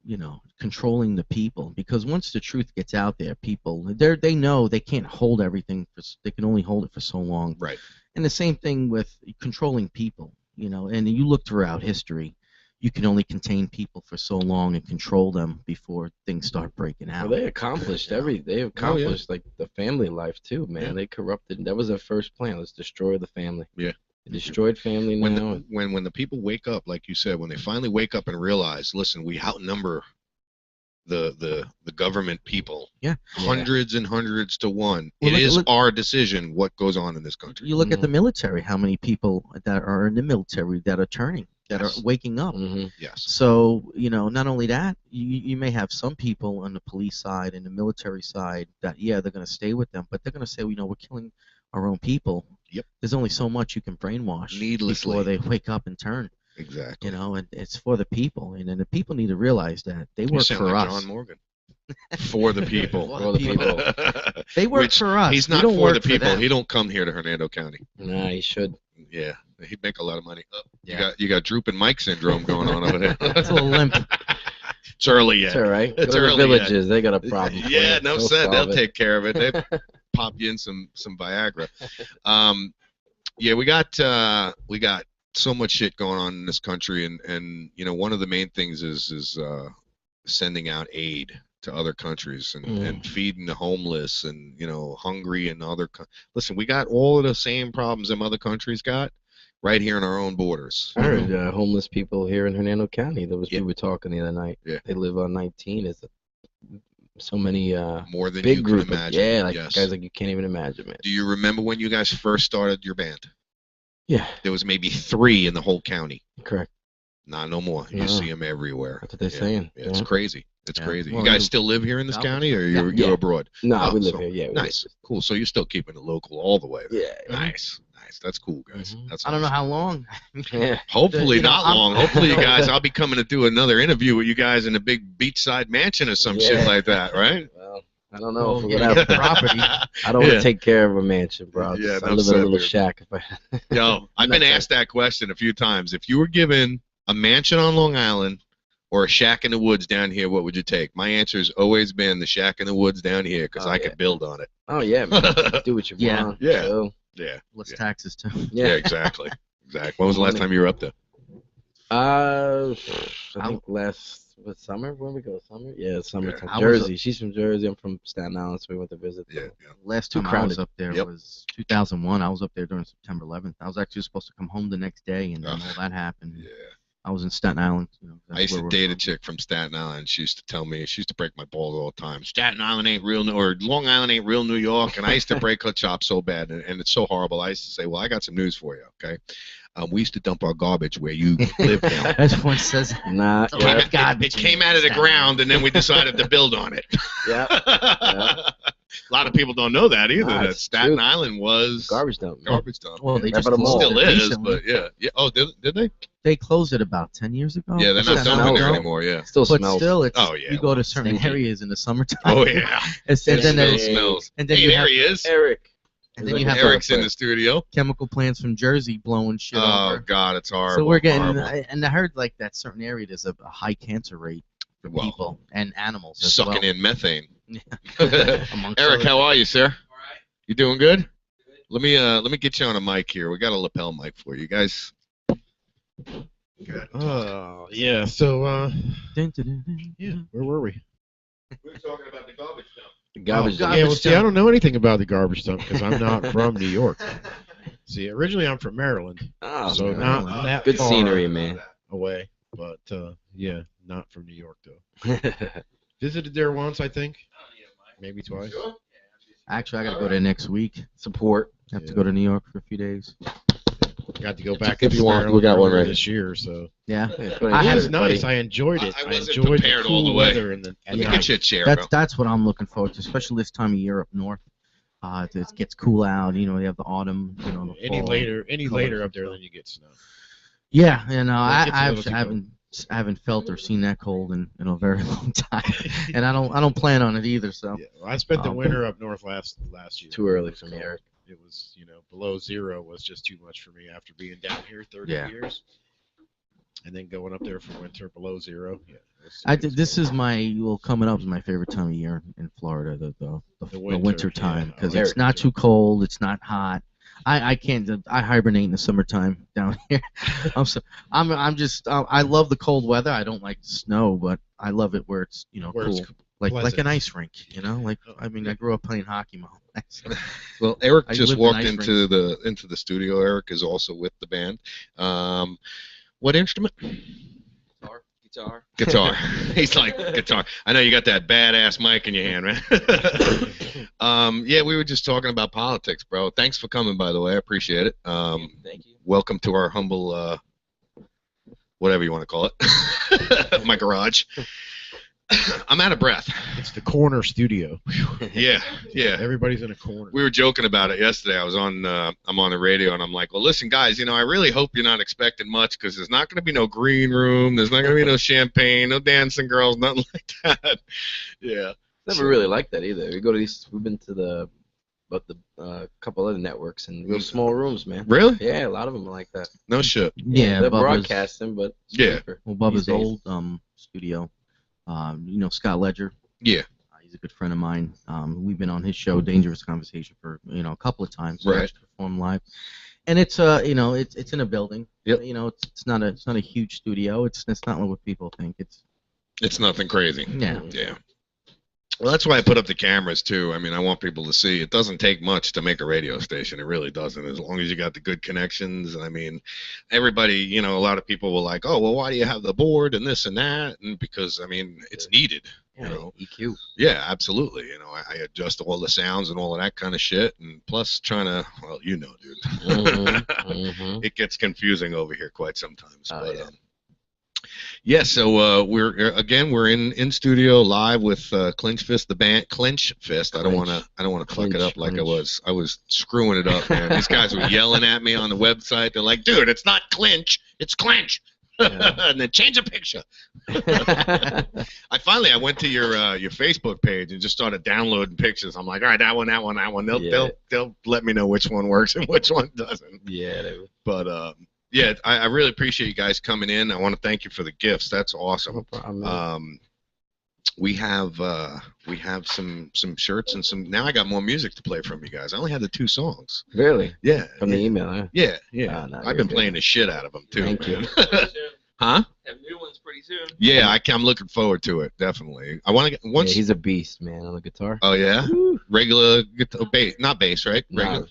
you know, controlling the people, because once the truth gets out there, people they know they can't hold everything they can only hold it for so long. Right. And the same thing with controlling people, you know, and you look throughout history, you can only contain people for so long and control them before things start breaking out. Well, they accomplished they accomplished like the family life too, man. Yeah. They corrupted. That was their first plan. Let's destroy the family. Yeah. They destroyed family now. When the people wake up, like you said, when they finally wake up and realize, listen, we outnumber the government people. Yeah. Hundreds and hundreds to one. Well, It is look- our decision what goes on in this country. You look at the military, how many people that are in the military that are turning, that Yes. are waking up. Mhm. Yes. So, you know, not only that, you may have some people on the police side and the military side that, yeah, they're going to stay with them, but they're going to say, you know, we're killing our own people. Yep. There's only so much you can brainwash Needlessly. before they wake up and turn, Exactly. you know, and it's for the people. And then the people need to realize that they You work sound for like us. John Morgan. For the people. For the people. They work Which for us. He's We not don't for work the people. them. He don't come here to Hernando County. Nah, he should. Yeah, he'd make a lot of money. Yeah. You got drooping Mike syndrome going on over there. It's a little limp. It's early yet. It's all right. It's Go to early the villages. They got a problem. for Yeah, it. no They'll said. solve They'll it. take care of it. They pop you in some Viagra. Yeah, we got so much shit going on in this country, and you know, one of the main things is sending out aid to other countries and feeding the homeless and, you know, hungry and other. Listen, we got all of the same problems them other countries got right here in our own borders. I heard homeless people here in Hernando County. We were talking the other night. Yeah. They live on 19. It's so many more than big you group can imagine. Yeah, like yes. guys like you can't even imagine, man. Do you remember when you guys first started your band? Yeah. There was maybe 3 in the whole county. Correct. Not no more. Yeah. You see them everywhere. That's what they're saying. Yeah, it's crazy. It's crazy. Well, you guys still live here in this county, or you're abroad? No, we live here. Yeah. Nice. Cool. So you're still keeping it local all the way. Then. Yeah. Nice. Nice. That's cool, guys. That's I don't know how long. Yeah. Hopefully not long. Hopefully you guys, I'll be coming to do another interview with you guys in a big beachside mansion or some shit like that, right? Well, I don't know. Well, If we're gonna have property. I don't want to take care of a mansion, bro. Yeah, I live in a little shack. Yo, I've been asked that question a few times. If you were given a mansion on Long Island or a shack in the woods down here, what would you take? My answer has always been the shack in the woods down here because I could build on it. Oh yeah, man. Do what you want. Yeah. So, Yeah. Less taxes too. Yeah, exactly. Exactly. When was the last time you were up there? I think summer. When we go summer? Yeah, summertime. I Jersey. She's from Jersey. I'm from Staten Island, so we went to visit. Yeah. Last Too time I crowded. was up there was 2001. I was up there during September 11th. I was actually supposed to come home the next day, and then all that happened. Yeah. I was in Staten Island. I used to date a chick from Staten Island. She used to tell me, she used to break my balls all the time. Staten Island ain't real, or Long Island ain't real New York. And I used to break her chops so bad, and it's so horrible. I used to say, well, I got some news for you, okay? We used to dump our garbage where you live now. That's what it says. Nah. It came out of the ground, and then we decided to build on it. Yeah. A lot of people don't know that either. Nah, that it's Staten true. Island was Garbage dump. Garbage dump. Well, they Right just by the mall. closed Still it is, recently. but yeah. Oh, did they? They closed it about 10 years ago. Yeah, they're not Still dumping there smells. anymore. Yeah. Still But smells. still, it's, Oh, yeah. you go to certain Stinky. areas in the summertime. Oh yeah. and It then still there's, smells. and then Hey, you there have, he is. Eric. and then you have Eric's in the studio. chemical plants from Jersey blowing shit Oh over. God, it's horrible. So we're getting, horrible. and I heard like that certain area there's a high cancer rate for Well, people and animals as sucking well. in methane. Amongst Eric, other- how are you, sir? You doing good? Let me get you on a mic here. We got a lapel mic for you guys. Oh, yeah. So, Dun, dun, dun, dun, yeah, dun. where were we? We were talking about the garbage dump. The garbage dump. Yeah, well, see, I don't know anything about the garbage dump because I'm not from New York. See, originally I'm from Maryland, Oh, so man. not that Good far scenery, man. away. But yeah, not from New York though. Visited there once, I think. Maybe twice. Actually, I got to go there next week. Support. I have to go to New York for a few days. Got to go back If to you want, Maryland we got one earlier ready. this year, so Yeah. Yeah, I it had was it, nice. I enjoyed it. I I wasn't enjoyed the prepared all cool the way. weather and the Let me and get you a chair, That's what I'm looking forward to, especially this time of year up north. It gets cool out. You know, you have the autumn. You know, the any fall. later up there, then you get snow. Yeah, and Well, it gets a little too I haven't felt or seen that cold in a very long time, and I don't plan on it either. So Yeah, well, I spent the winter up north last year. Too early It was for me, cold. Eric. It was, below zero was just too much for me after being down here 30 Yeah. years, and then going up there for winter below zero. Yeah, this is coming up is my favorite time of year in Florida, the winter time, because yeah. it's not too cold, it's not hot. I can't. I hibernate in the summertime down here. I love the cold weather. I don't like snow, but I love it where it's Where cool, it's like pleasant. an ice rink. I grew up playing hockey my whole life. So. Well, Eric I just lived in walked ice into the studio. Eric is also with the band. What instrument? Guitar. Guitar. He's like guitar. I know you got that badass mic in your hand, man. Yeah, we were just talking about politics, bro. Thanks for coming, by the way. I appreciate it. Thank you. Welcome to our humble, whatever you want to call it, my garage. I'm out of breath. It's the corner studio. Yeah. Everybody's in a corner. We were joking about it yesterday. I'm on the radio, and I'm like, well, listen, guys, I really hope you're not expecting much because there's not going to be no green room. There's not going to be no champagne, no dancing girls, nothing like that. Yeah. Never really liked that either. We've been to the couple other networks and real small rooms, man. Really? Yeah, a lot of them are like that. No shit. Yeah, they're Bubba's- broadcasting, but it's Yeah. cheaper Well, Bubba's these days. old studio. Scott Ledger. Yeah. He's a good friend of mine. We've been on his show, Dangerous Conversation, for a couple of times. We Right. actually performed live, And it's it's in a building. Yep. It's not a huge studio. It's not what people think. It's nothing crazy. Yeah. Yeah. Well, that's why I put up the cameras too. I mean, I want people to see. It doesn't take much to make a radio station. It really doesn't. As long as you got the good connections. I mean, everybody, a lot of people were like, "Oh, well, why do you have the board and this and that?" And because I mean, it's needed. Yeah, EQ. Yeah, absolutely. I adjust all the sounds and all of that kind of shit, and plus trying to, well, dude, it gets confusing over here quite sometimes. Yeah, so we're in studio live with Clinch Fist, the band Clinch Fist. I don't want to fuck it up like I was screwing it up, man. These guys were yelling at me on the website. They're like, "Dude, it's not Clinch, it's Clinch." Yeah. And then change the picture. I went to your Facebook page and just started downloading pictures. I'm like, all right, that one. They'll let me know which one works and which one doesn't. Yeah. But yeah, I really appreciate you guys coming in. I want to thank you for the gifts. That's awesome. No problem, we have some shirts and some. Now I got more music to play from you guys. I only had the 2 songs. Really? Yeah. From the email, huh? Yeah. Oh, no, I've been playing the shit out of them too. Thank you. Huh? Have new ones pretty soon. Yeah, I'm looking forward to it. Definitely. I want to get once. Yeah, he's a beast, man, on the guitar. Oh yeah. Woo. Regular guitar, bass, not bass, right? Regular. No,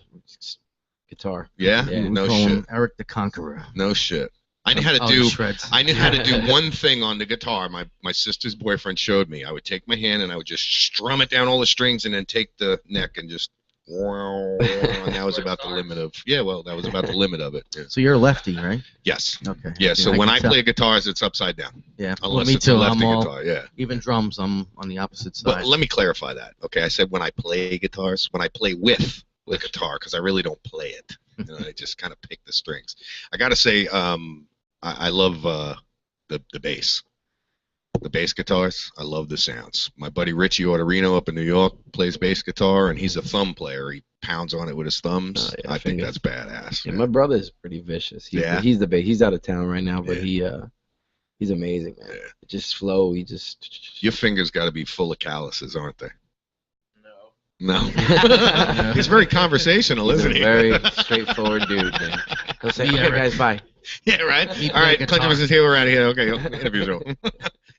guitar. Yeah. Yeah. No We call shit. him Eric the Conqueror. No shit. I knew how to Oh, do. the shreds. I knew how to do one thing on the guitar. My sister's boyfriend showed me. I would take my hand and I would just strum it down all the strings and then take the neck and just. And that was about the limit of. Yeah, well, that was about the limit of it. Yeah. So you're a lefty, right? Yes. Okay. Yeah. So when can I tell. play guitars, it's upside down. Yeah. Well, Unless me it's too. a lefty I'm all, guitar. Yeah. even drums. I'm on the opposite side. But let me clarify that. Okay, I said when I play guitars, when I play with the guitar, because I really don't play it. I just kind of pick the strings. I gotta say, I love the bass. The bass guitars, I love the sounds. My buddy Richie Autorino up in New York plays bass guitar, and he's a thumb player. He pounds on it with his thumbs. Yeah, I think that's badass. Yeah, my brother's pretty vicious. He's the bass. He's out of town right now, but he's amazing, man. Yeah. Just flow. He just. Your fingers got to be full of calluses, aren't they? No. No. He's very conversational, He's isn't a he? very straightforward dude, man. He'll say, Yeah, okay, guys, bye. Yeah, right. He All right, played Clinton guitar. is here. We're out of here. Okay, interview's over.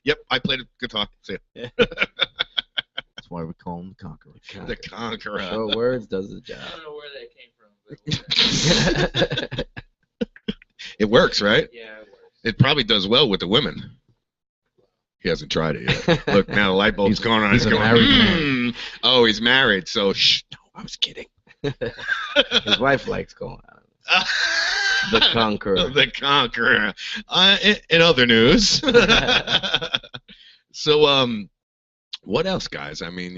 Yep, I played guitar. See ya. That's why we call him the Conqueror. The Conqueror. Short words does the job. I don't know where that came from. But It works, right? yeah, it works. It probably does well with the women. He hasn't tried it yet. Look, now the light bulb's going on. he's He's a going, married man. Oh, he's married, so shh. No, I was kidding. His wife likes going out. The Conqueror. The Conqueror. In other news. So, what else, guys? I mean,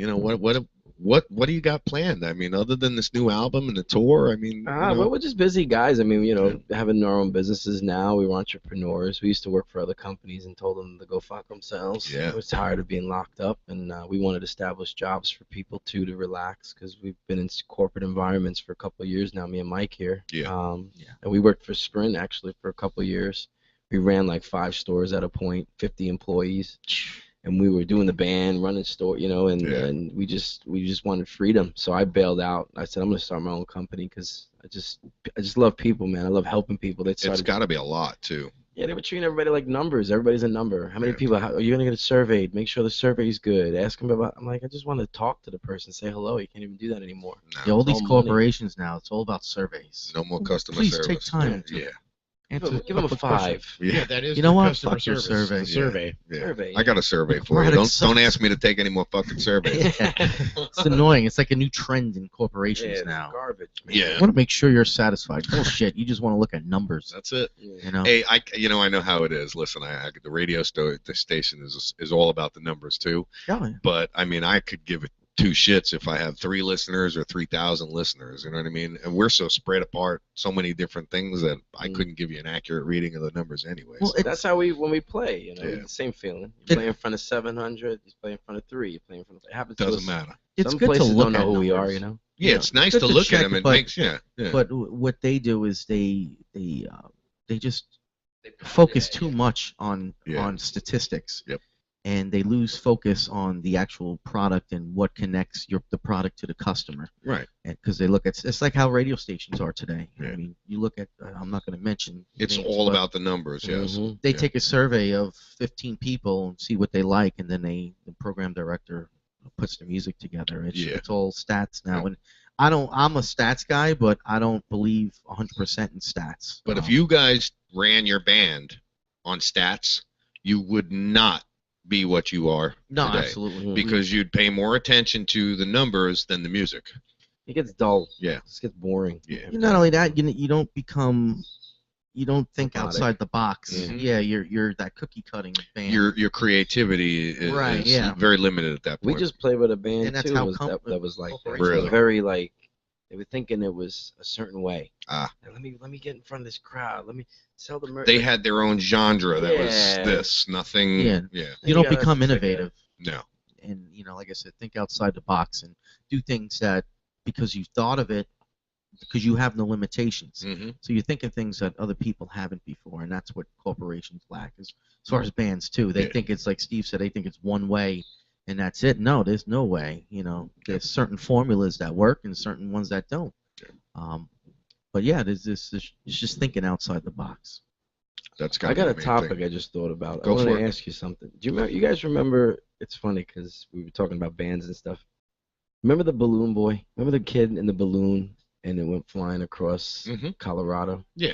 what do you got planned? I mean, other than this new album and the tour, I mean. Well, we're just busy guys. I mean, having our own businesses now. We were entrepreneurs. We used to work for other companies and told them to go fuck themselves. Yeah. We're tired of being locked up, and we wanted to establish jobs for people too to relax because we've been in corporate environments for a couple of years now. Me and Mike here. Yeah. And we worked for Sprint actually for a couple of years. We ran like 5 stores at a point, 50 employees. And we were doing the band, running store, and we just wanted freedom. So I bailed out. I said I'm gonna start my own company because I just love people, man. I love helping people. It's got to be a lot too. Yeah, they were treating everybody like numbers. Everybody's a number. How many people are you gonna get surveyed? Make sure the survey's good. Ask them about. I'm like, I just want to talk to the person, say hello. You can't even do that anymore. No, Yeah, all these all money. corporations now, it's all about surveys. no more customer Please service. take time to Yeah. answer Give them a couple questions. 5. Yeah. That is You know the what? customer Fuck your service. survey. The survey. Yeah. Survey. I got a survey for you. Product Don't sucks. ask me to take any more fucking surveys. Yeah. It's annoying. It's like a new trend in corporations it's now. garbage. Man. Yeah. You want to make sure you're satisfied. Bullshit. You just want to look at numbers. That's it. Yeah. You know. Hey, I know how it is. Listen, the radio the station is all about the numbers too. Yeah. But I mean, I could give it 2 shits if I have 3 listeners or 3,000 listeners. You know what I mean? And we're so spread apart, so many different things that I couldn't give you an accurate reading of the numbers anyways. Well, That's how when we play, Yeah. the same feeling. You It- play in front of 700, you play in front of 3, you play in front of. It happens to Doesn't us. matter. it's Some good to places look don't know at who we are, numbers. Yeah, it's nice good to to look check, at them. It but- makes yeah. But what they do is they just They pound focus it, too yeah. much on Yeah. statistics. Yep. and they lose focus on the actual product and what connects the product to the customer. Right. Because they look at, it's like how radio stations are today. Yeah. I mean, you look at, I'm not going to mention It's names, all but about the numbers, yes. they Yeah. take a survey of 15 people and see what they like, and then the program director puts the music together. It's all stats now. Yeah. And I'm a stats guy, but I don't believe 100% in stats. But if you guys ran your band on stats, you would not be what you are no, today. absolutely. Because you'd pay more attention to the numbers than the music. It gets dull. Yeah. It just gets boring. Yeah. Not only that, you don't think Robotic. outside the box. Mhm. Yeah, you're that cookie cutting band. Your creativity is, Right, is yeah. very limited at that We point. just played with a band And that's too how that was like that. corporations Really? Very like they were thinking it was a certain way. Ah. And let me get in front of this crowd. Let me sell the merch. They had their own genre that was Yeah. this, nothing. Yeah. Yeah. you don't gotta become figure- innovative. No. And like I said, think outside the box and do things that because you thought of it, because you have no limitations. Mm-hmm. So you're thinking things that other people haven't before, and that's what corporations lack. As far as bands too, they Yeah. think it's like Steve said. They think it's one way, and that's it. No, there's no way. There's certain formulas that work and certain ones that don't. But yeah, there's this. It's just thinking outside the box. That's I got a the main topic thing. I just thought about. Go I want for to it. ask you something. Do you remember? You guys remember? It's funny because we were talking about bands and stuff. Remember the Balloon Boy? Remember the kid in the balloon and it went flying across Mhm. Colorado? Yeah.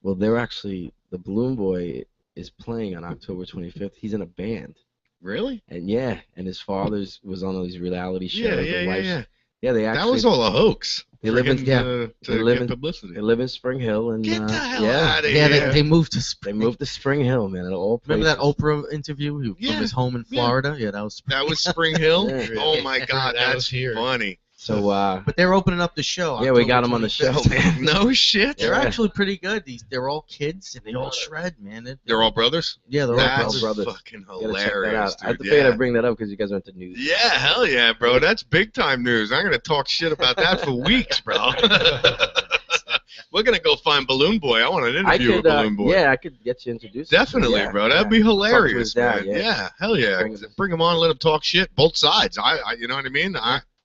Well, the Balloon Boy is playing on October 25th. He's in a band. Really? And and his father's was on all these reality shows. Yeah, and yeah, yeah, wife's- yeah. Yeah, they actually That was all a hoax. They for live in him yeah, to they live get in- publicity. they live in Spring Hill and Get the hell yeah, out of Yeah, here. they moved to. they Spring. moved to Spring Hill, man. At all Remember that places. Oprah interview from Yeah, his home in yeah. Florida? Yeah, that was. That was Spring Hill? Yeah. Oh my God, That was that's here. funny. So But they're opening up the show. yeah, we October got him on the show, 25th. man. No shit. They're Yeah. actually pretty good. They're all kids and they all shred, man. They're all brothers? Yeah, they're That's all brothers. fucking You gotta check that hilarious, out. I dude. figured Yeah. I'd bring that up because you guys are into news. Yeah, hell yeah, bro. That's big time news. I'm gonna talk shit about that for weeks, bro. We're gonna go find Balloon Boy. I want an I interview could, with Balloon Boy. yeah, I could get you introduced. Definitely, Yeah, bro. That'd yeah. be hilarious, Talk to his man. dad, Yeah, hell yeah. Bring Bring, him- him on, let him talk shit. Both sides. I you know what I mean?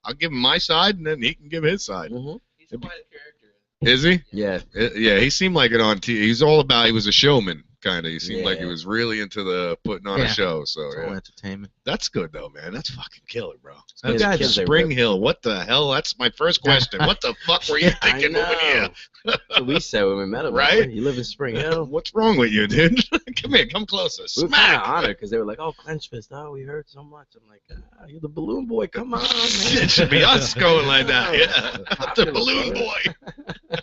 I'll give him my side, and then he can give his side. Mhm. He's quite a character. Is he? Yeah, Yeah, he seemed like it on TV. He's all about. He was a showman, kind of. He seemed like he Yeah. was really into the putting on Yeah. a show. So It's all yeah. entertainment. That's good though, man. That's fucking killer, bro. His That's kids, they Spring rip. Hill. What the hell? That's my first question. What the fuck were you I thinking moving here? know. So we said when we met him, Right? You live in Spring Hill. What's wrong with you, dude? Come here, come closer. We were kind of Smack. honored because they were like, "Oh, Clench Fist. Oh, we heard so much." I'm like, "You're the Balloon Boy. Come on, man." It should be us going like that. Yeah, the Popular, Balloon brother. Boy.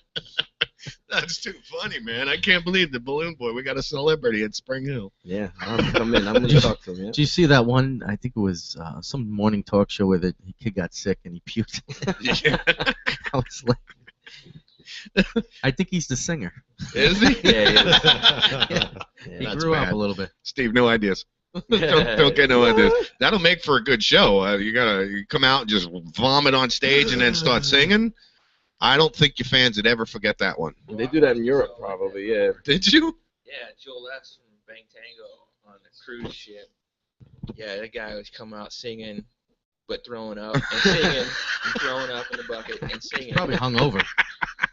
That's too funny, man. I can't believe the Balloon Boy. We got a celebrity at Spring Hill. Yeah, I'll have to come in. I'm gonna talk to him. Yeah. Did you see that one? I think it was some morning talk show where the kid got sick and he puked. Yeah. I was like, I think he's the singer. Is he? Yeah, Yeah. He That's grew up bad. a little bit. Steve, no ideas. don't get no ideas. That'll make for a good show. You come out and just vomit on stage and then start singing. I don't think your fans would ever forget that one. They do that in Europe, probably. Yeah. Did you? Yeah, Joel S. from Bang Tango on the cruise ship. Yeah, that guy was coming out singing, but throwing up and singing and throwing up in the bucket and singing. Probably hungover.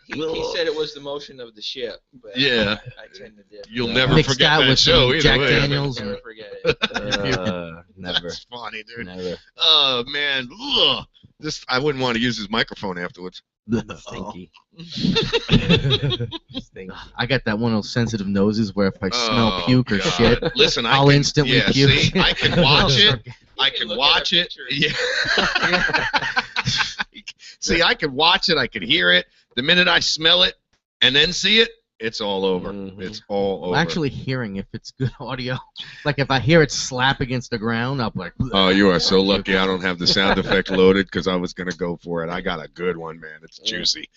He said it was the motion of the ship. But Yeah. I tend to dip. You'll never Mix forget that that with show some either Jack way. Daniels. Never forget it. Never. That's funny, dude. Never. Oh man, ugh. I wouldn't want to use his microphone afterwards. Stinky. Stinky. I got that one of those sensitive noses where if I smell Oh, puke or God. shit, Listen, I'll instantly yeah, puke. see, I can watch it. I can can look at watch our it. pictures. Yeah. See, I can watch it. I can hear it. The minute I smell it and then see it, it's all over. Mhm. It's all over. I'm actually hearing if it's good audio. Like if I hear it slap against the ground, I'm like, Oh, you are so lucky I don't have the sound effect loaded because I was going to go for it. I got a good one, man. It's juicy.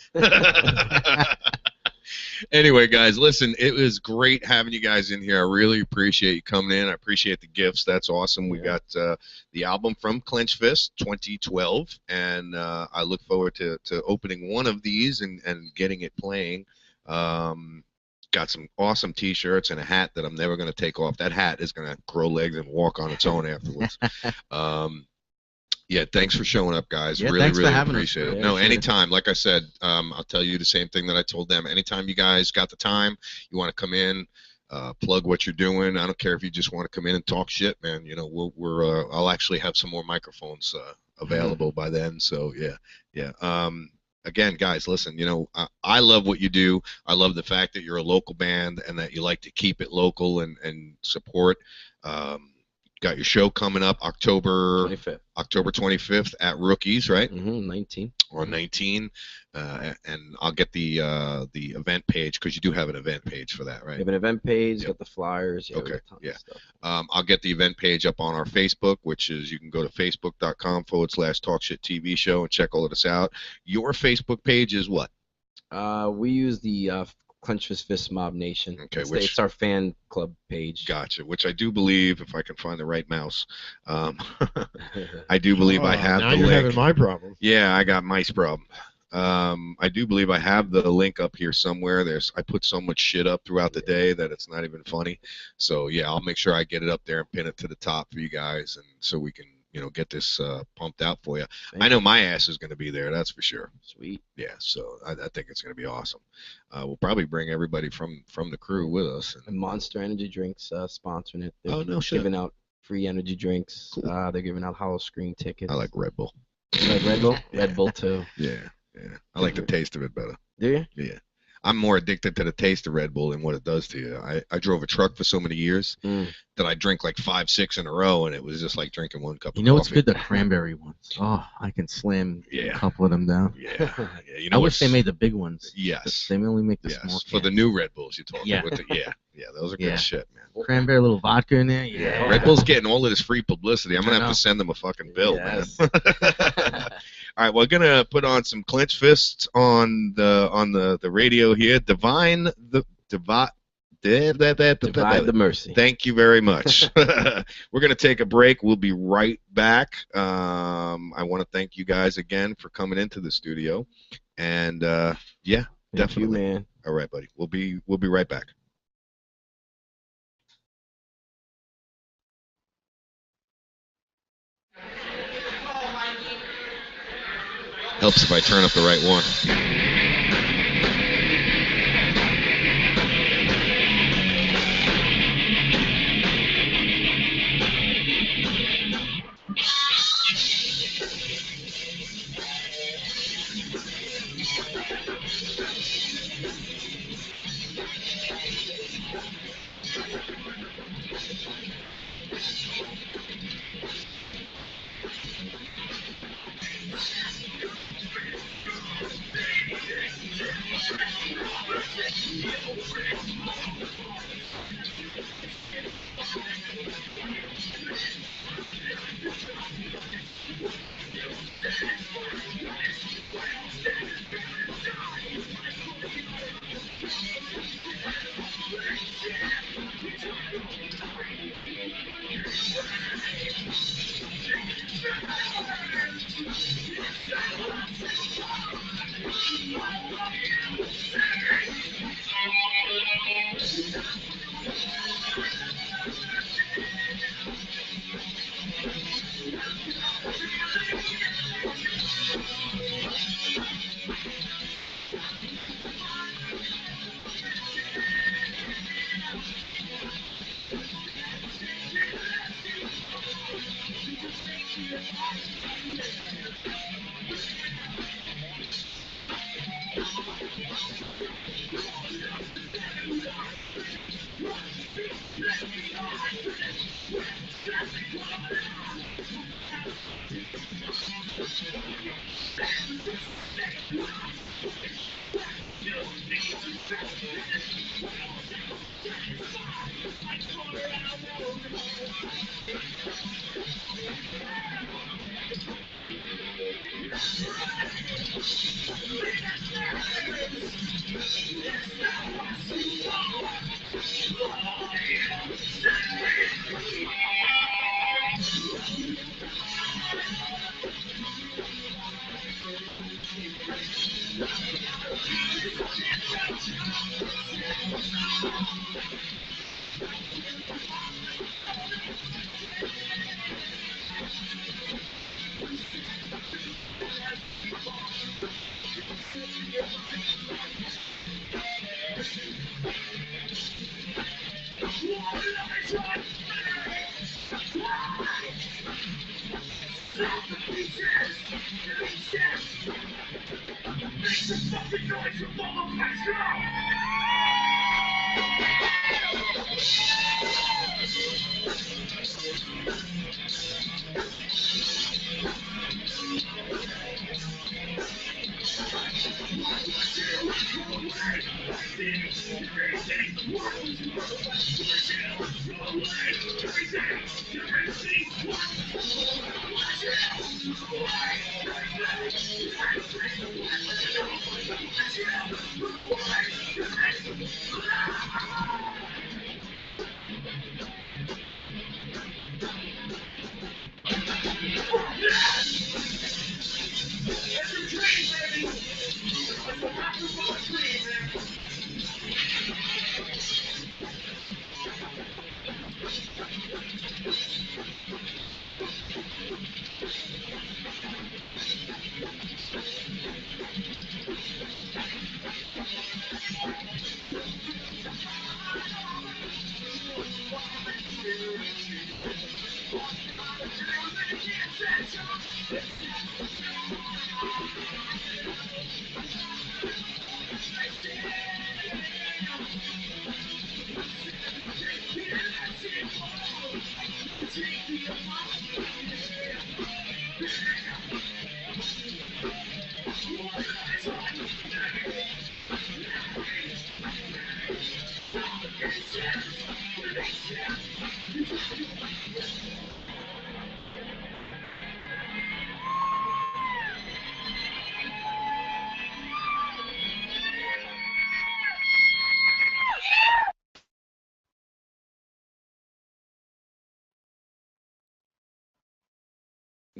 Anyway, guys, listen, it was great having you guys in here. I really appreciate you coming in. I appreciate the gifts. That's awesome. We got the album from Clench Fist 2012, and I look forward to opening one of these and getting it playing. got some awesome T-shirts and a hat that I'm never going to take off. That hat is going to grow legs and walk on its own afterwards. Yeah, thanks for showing up, guys. Yeah, really, thanks for really having us, appreciate bro. it. Yeah, No, appreciate it. anytime. Like I said, I'll tell you the same thing that I told them. Anytime you guys got the time, you want to come in, plug what you're doing. I don't care if you just want to come in and talk shit, man. You know, I'll actually have some more microphones available by then. So yeah. Again, guys, listen. You know, I love what you do. I love the fact that you're a local band and that you like to keep it local and support. Got your show coming up October 25th at Rookies, right? 19. Or 19, and I'll get the event page because you do have an event page for that, right? You have an event page, got the flyers. Okay, yeah. I'll get the event page up on our Facebook, which is you can go to facebook.com/Talk Shit TV show and check all of this out. Your Facebook page is what? We use the Clench Fist Mob Nation. Okay, it's our fan club page. Gotcha. Which I do believe, if I can find the right mouse, I do believe I have now the you're link. having my problem. Yeah, I got mice problem. I do believe I have the link up here somewhere. I put so much shit up throughout the day that it's not even funny. So yeah, I'll make sure I get it up there and pin it to the top for you guys, and so we can get this pumped out for you. I know my ass is going to be there, that's for sure. Sweet. Yeah, so I think it's going to be awesome. We'll probably bring everybody from the crew with us. And Monster Energy Drinks sponsoring it. Oh, no shit. Giving out free energy drinks. Cool. They're giving out Hollow Screen tickets. I like Red Bull. You like Red Bull? Red Bull too. Yeah. I like the taste of it better. Do you? Yeah. I'm more addicted to the taste of Red Bull and what it does to you. I drove a truck for so many years that I drink like 5, 6 in a row, and it was just like drinking one cup of coffee. You know what's good? The cranberry ones. Oh, I can slam a couple of them down. Yeah. I wish they made the big ones. Yes. They only make the small. For the new Red Bulls you're talking Yeah. about. Yeah, those are good shit, man. Cranberry, little vodka in there. Yeah. Red Bull's getting all of this free publicity. I'm going to have to send them a fucking bill, man. All right, we're gonna put on some Clench Fists on the radio here. Divide the mercy. Thank you very much. We're gonna take a break. We'll be right back. I want to thank you guys again for coming into the studio, and yeah, Thank definitely, you, man. All right, buddy. We'll be right back. Helps if I turn up the right one.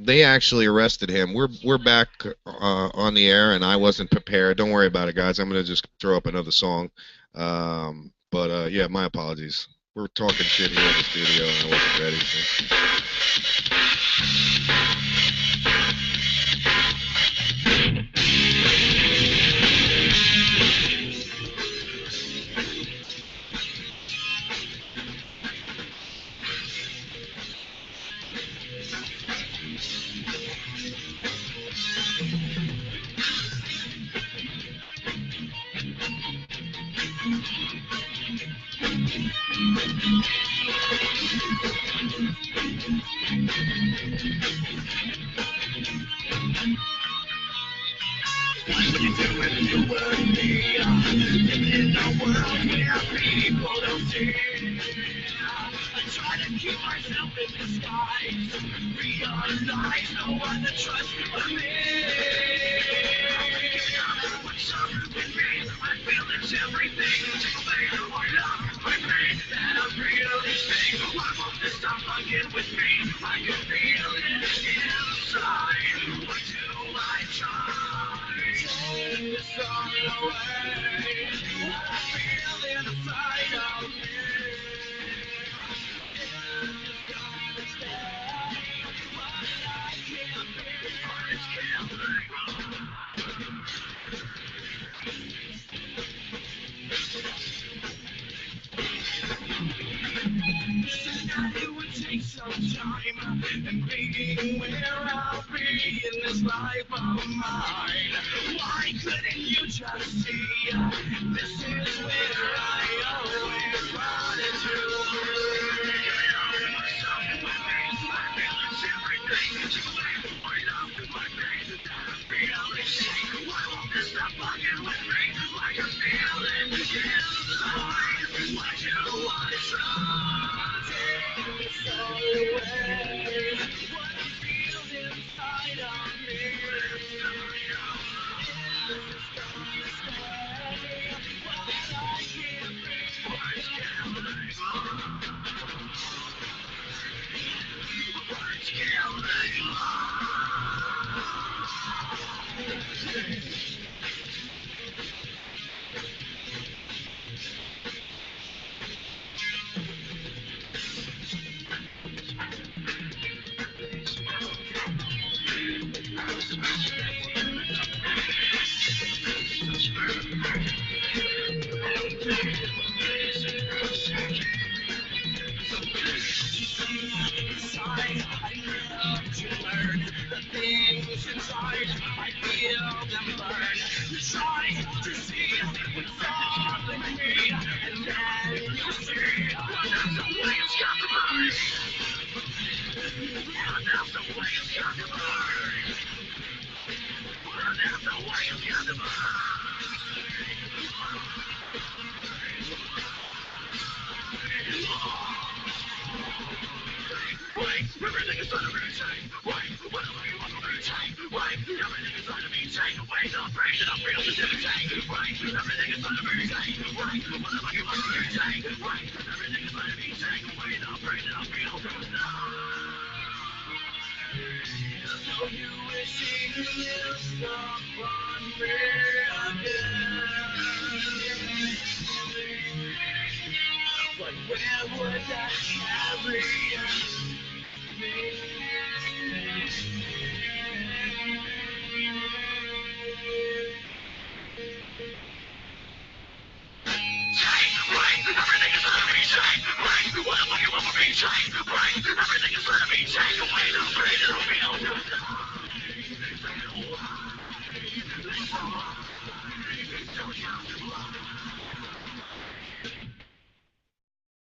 They actually arrested him. We're back on the air, and I wasn't prepared. Don't worry about it, guys. I'm gonna just throw up another song. But yeah, my apologies. We're talking shit here in the studio, and I wasn't ready.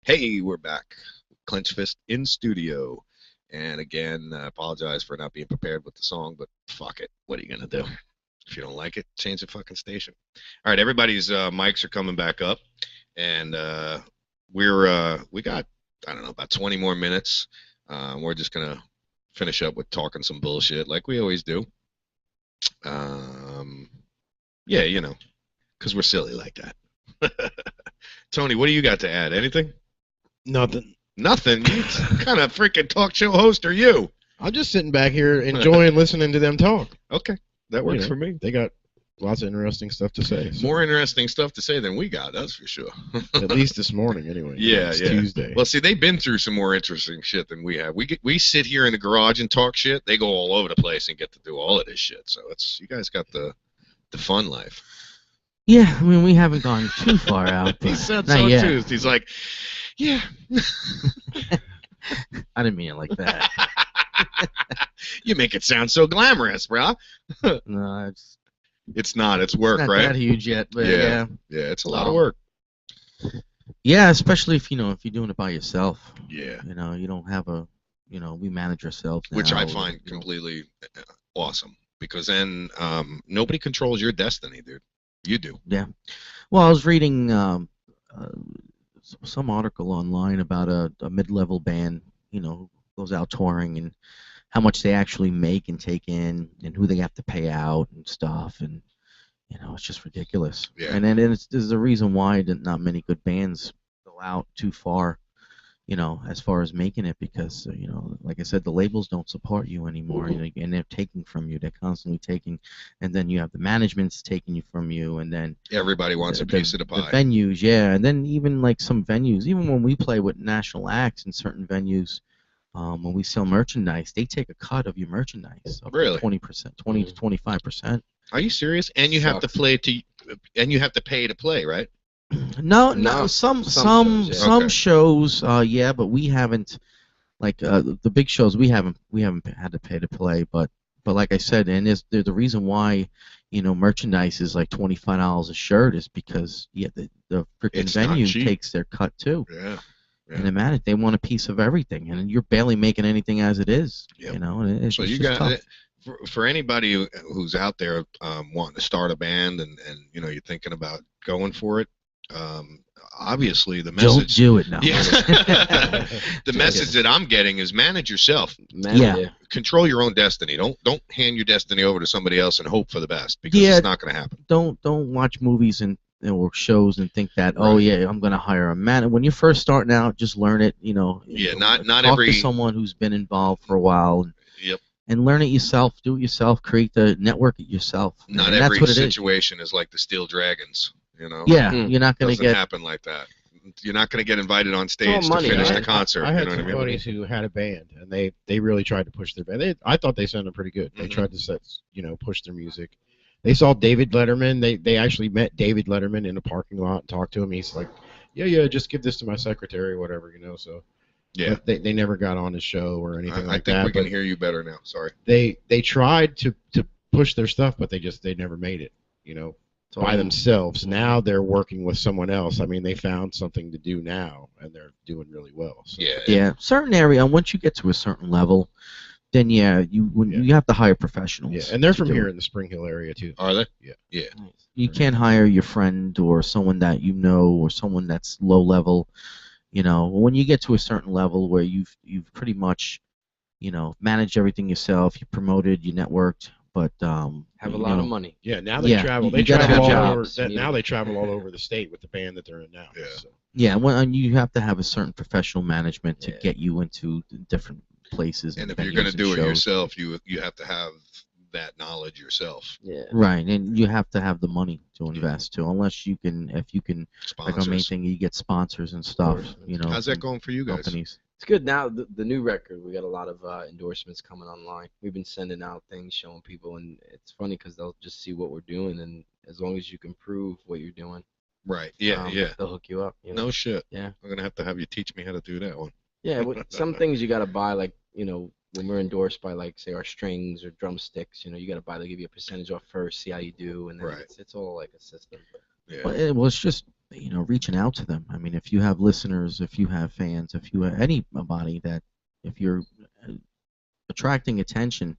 Hey, we're back. Clench Fist in studio. And again, I apologize for not being prepared with the song, but fuck it. What are you going to do? If you don't like it, change the fucking station. All right, everybody's mics are coming back up. And we got, I don't know, about 20 more minutes. We're just going to finish up with talking some bullshit like we always do. Yeah, you know, because we're silly like that. Tony, what do you got to add? Anything? Nothing. Nothing? What kind of freaking talk show host are you? I'm just sitting back here enjoying listening to them talk. Okay, that works for me. They got lots of interesting stuff to say. So. More interesting stuff to say than we got, that's for sure. At least this morning, anyway. Yeah, it's yeah. Tuesday. Well, see, they've been through some more interesting shit than we have. We sit here in the garage and talk shit. They go all over the place and get to do all of this shit. So it's you guys got the fun life. Yeah, I mean, we haven't gone too far out. He said not so yet. too. He's like, yeah. I didn't mean it like that. You make it sound so glamorous, bro. No, It's not. It's work, not right? that huge yet, but yeah. Yeah, it's a lot of work. Yeah, especially if you're doing it by yourself. Yeah. You don't have we manage ourselves now. Which I find completely awesome because then nobody controls your destiny, dude. You do. Yeah. Well, I was reading some article online about a mid-level band, who goes out touring and how much they actually make and take in and who they have to pay out and stuff, and it's just ridiculous. Yeah. And then there's a reason why not many good bands go out too far, as far as making it, because like I said, the labels don't support you anymore, and they're taking from you. They're constantly taking, and then you have the management's taking from you, and then everybody wants a piece of the pie. The venues, yeah, and then even like some venues, even when we play with national acts in certain venues, when we sell merchandise, they take a cut of your merchandise, up really, 20%, 20 to 25%. Are you serious? And you have to and you have to pay to play, right? No. Some shows, yeah, but we haven't. Like the big shows, we haven't had to pay to play. But like I said, and there's the reason why, merchandise is like $25 a shirt is because the freaking venue takes their cut too. Yeah. And they want a piece of everything, and you're barely making anything as it is. Yep. It's so just you got tough. For anybody who's out there wanting to start a band and you're thinking about going for it. Obviously, the message. Don't do it now. Yeah. The message that I'm getting is manage yourself. Control your own destiny. Don't hand your destiny over to somebody else and hope for the best because it's not going to happen. Don't watch movies and or shows and think that I'm going to hire a man. When you're first starting out, just learn it. Not talk every to someone who's been involved for a while. Yep. And learn it yourself. Do it yourself. Create the network it yourself. Not every situation is like the Steel Dragons. Yeah, you're not going to get happen like that. You're not going to get invited on stage to finish the concert. I had some buddies who had a band, and they really tried to push their band. I thought they sounded pretty good. They tried to push their music. They saw David Letterman. They actually met David Letterman in a parking lot and talked to him. He's like, yeah, just give this to my secretary or whatever, So Yeah. but they never got on the show or anything I like think that. we can but hear you better now. Sorry. they tried to push their stuff, but they never made it, by all- themselves. Now they're working with someone else. I mean, they found something to do now, and they're doing really well. So. Yeah. Yeah, certain area. Once you get to a certain level, then you have to hire professionals. Yeah, and they're to from do here it. in the Spring Hill area too. Are they? Yeah. Yeah. You can't hire your friend or someone that you know or someone that's low level. When you get to a certain level where you've pretty much, managed everything yourself, you promoted, you networked, but Have a lot of money. Yeah, now they Yeah, travel. you They gotta travel have all over. jobs. Now they travel all over the state with the band that they're in now. Yeah. So. Yeah, and you have to have a certain professional management to Yeah. get you into different places. And if venues you're going to and do it shows. yourself, you have to have that knowledge yourself. Yeah. Right, and you have to have the money to invest too. Unless if you can, like our main Sponsors. thing, you get sponsors and stuff. course. How's that from going for you guys? companies. It's good now. The new record, we got a lot of endorsements coming online. We've been sending out things, showing people, and it's funny because they'll just see what we're doing, and as long as you can prove what you're doing, Right. Yeah. Yeah. they'll hook you up. No shit. Yeah. I'm gonna have you teach me how to do that one. Yeah, some things you gotta buy, like when we're endorsed by, like, say, our strings or drumsticks, you gotta buy. They give you a percentage off first, see how you do, and then Right. it's all like a system. Yeah. Well, it's just reaching out to them. I mean, if you have listeners, if you have fans, if you have anybody that, if you're attracting attention,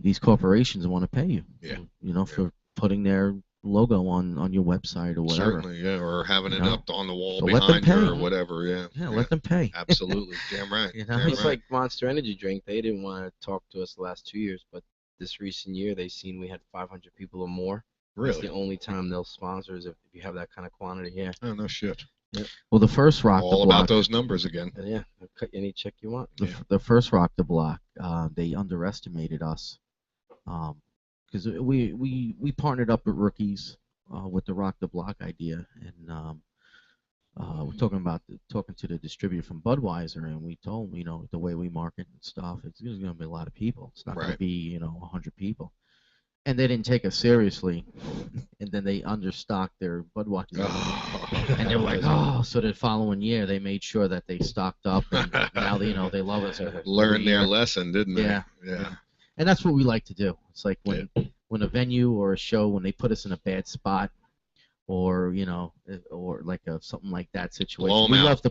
these corporations want to pay you. Yeah. For putting their logo on your website or whatever. Certainly. Yeah. Or having it up on the wall So let them behind you pay. or whatever. Yeah. Yeah, let them pay. Absolutely. Damn right. Damn It's right. like Monster Energy drink. They didn't want to talk to us the last 2 years, but this recent year they seen we had 500 people or more. It's Really. the only time they'll sponsor is if you have that kind of quantity. Yeah. Oh no shit. Well, the first Rock All the about Block, those numbers again. And yeah, they'll cut you any check you want. the first Rock the Block, they underestimated us, because we partnered up with rookies with the Rock the Block idea, and we're talking to the distributor from Budweiser, and we told them, the way we market and stuff, it's going to be a lot of people. It's not going Right. to be 100 people, and they didn't take us seriously, and then they understocked their Budweiser. Oh. And they were like, oh, so the following year they made sure that they stocked up, and now they love us. Learned their year. lesson, didn't they? Yeah. Yeah. And that's what we like to do. It's like when a venue or a show, when they put us in a bad spot, or or like something like that Blow situation, 'em we out. love to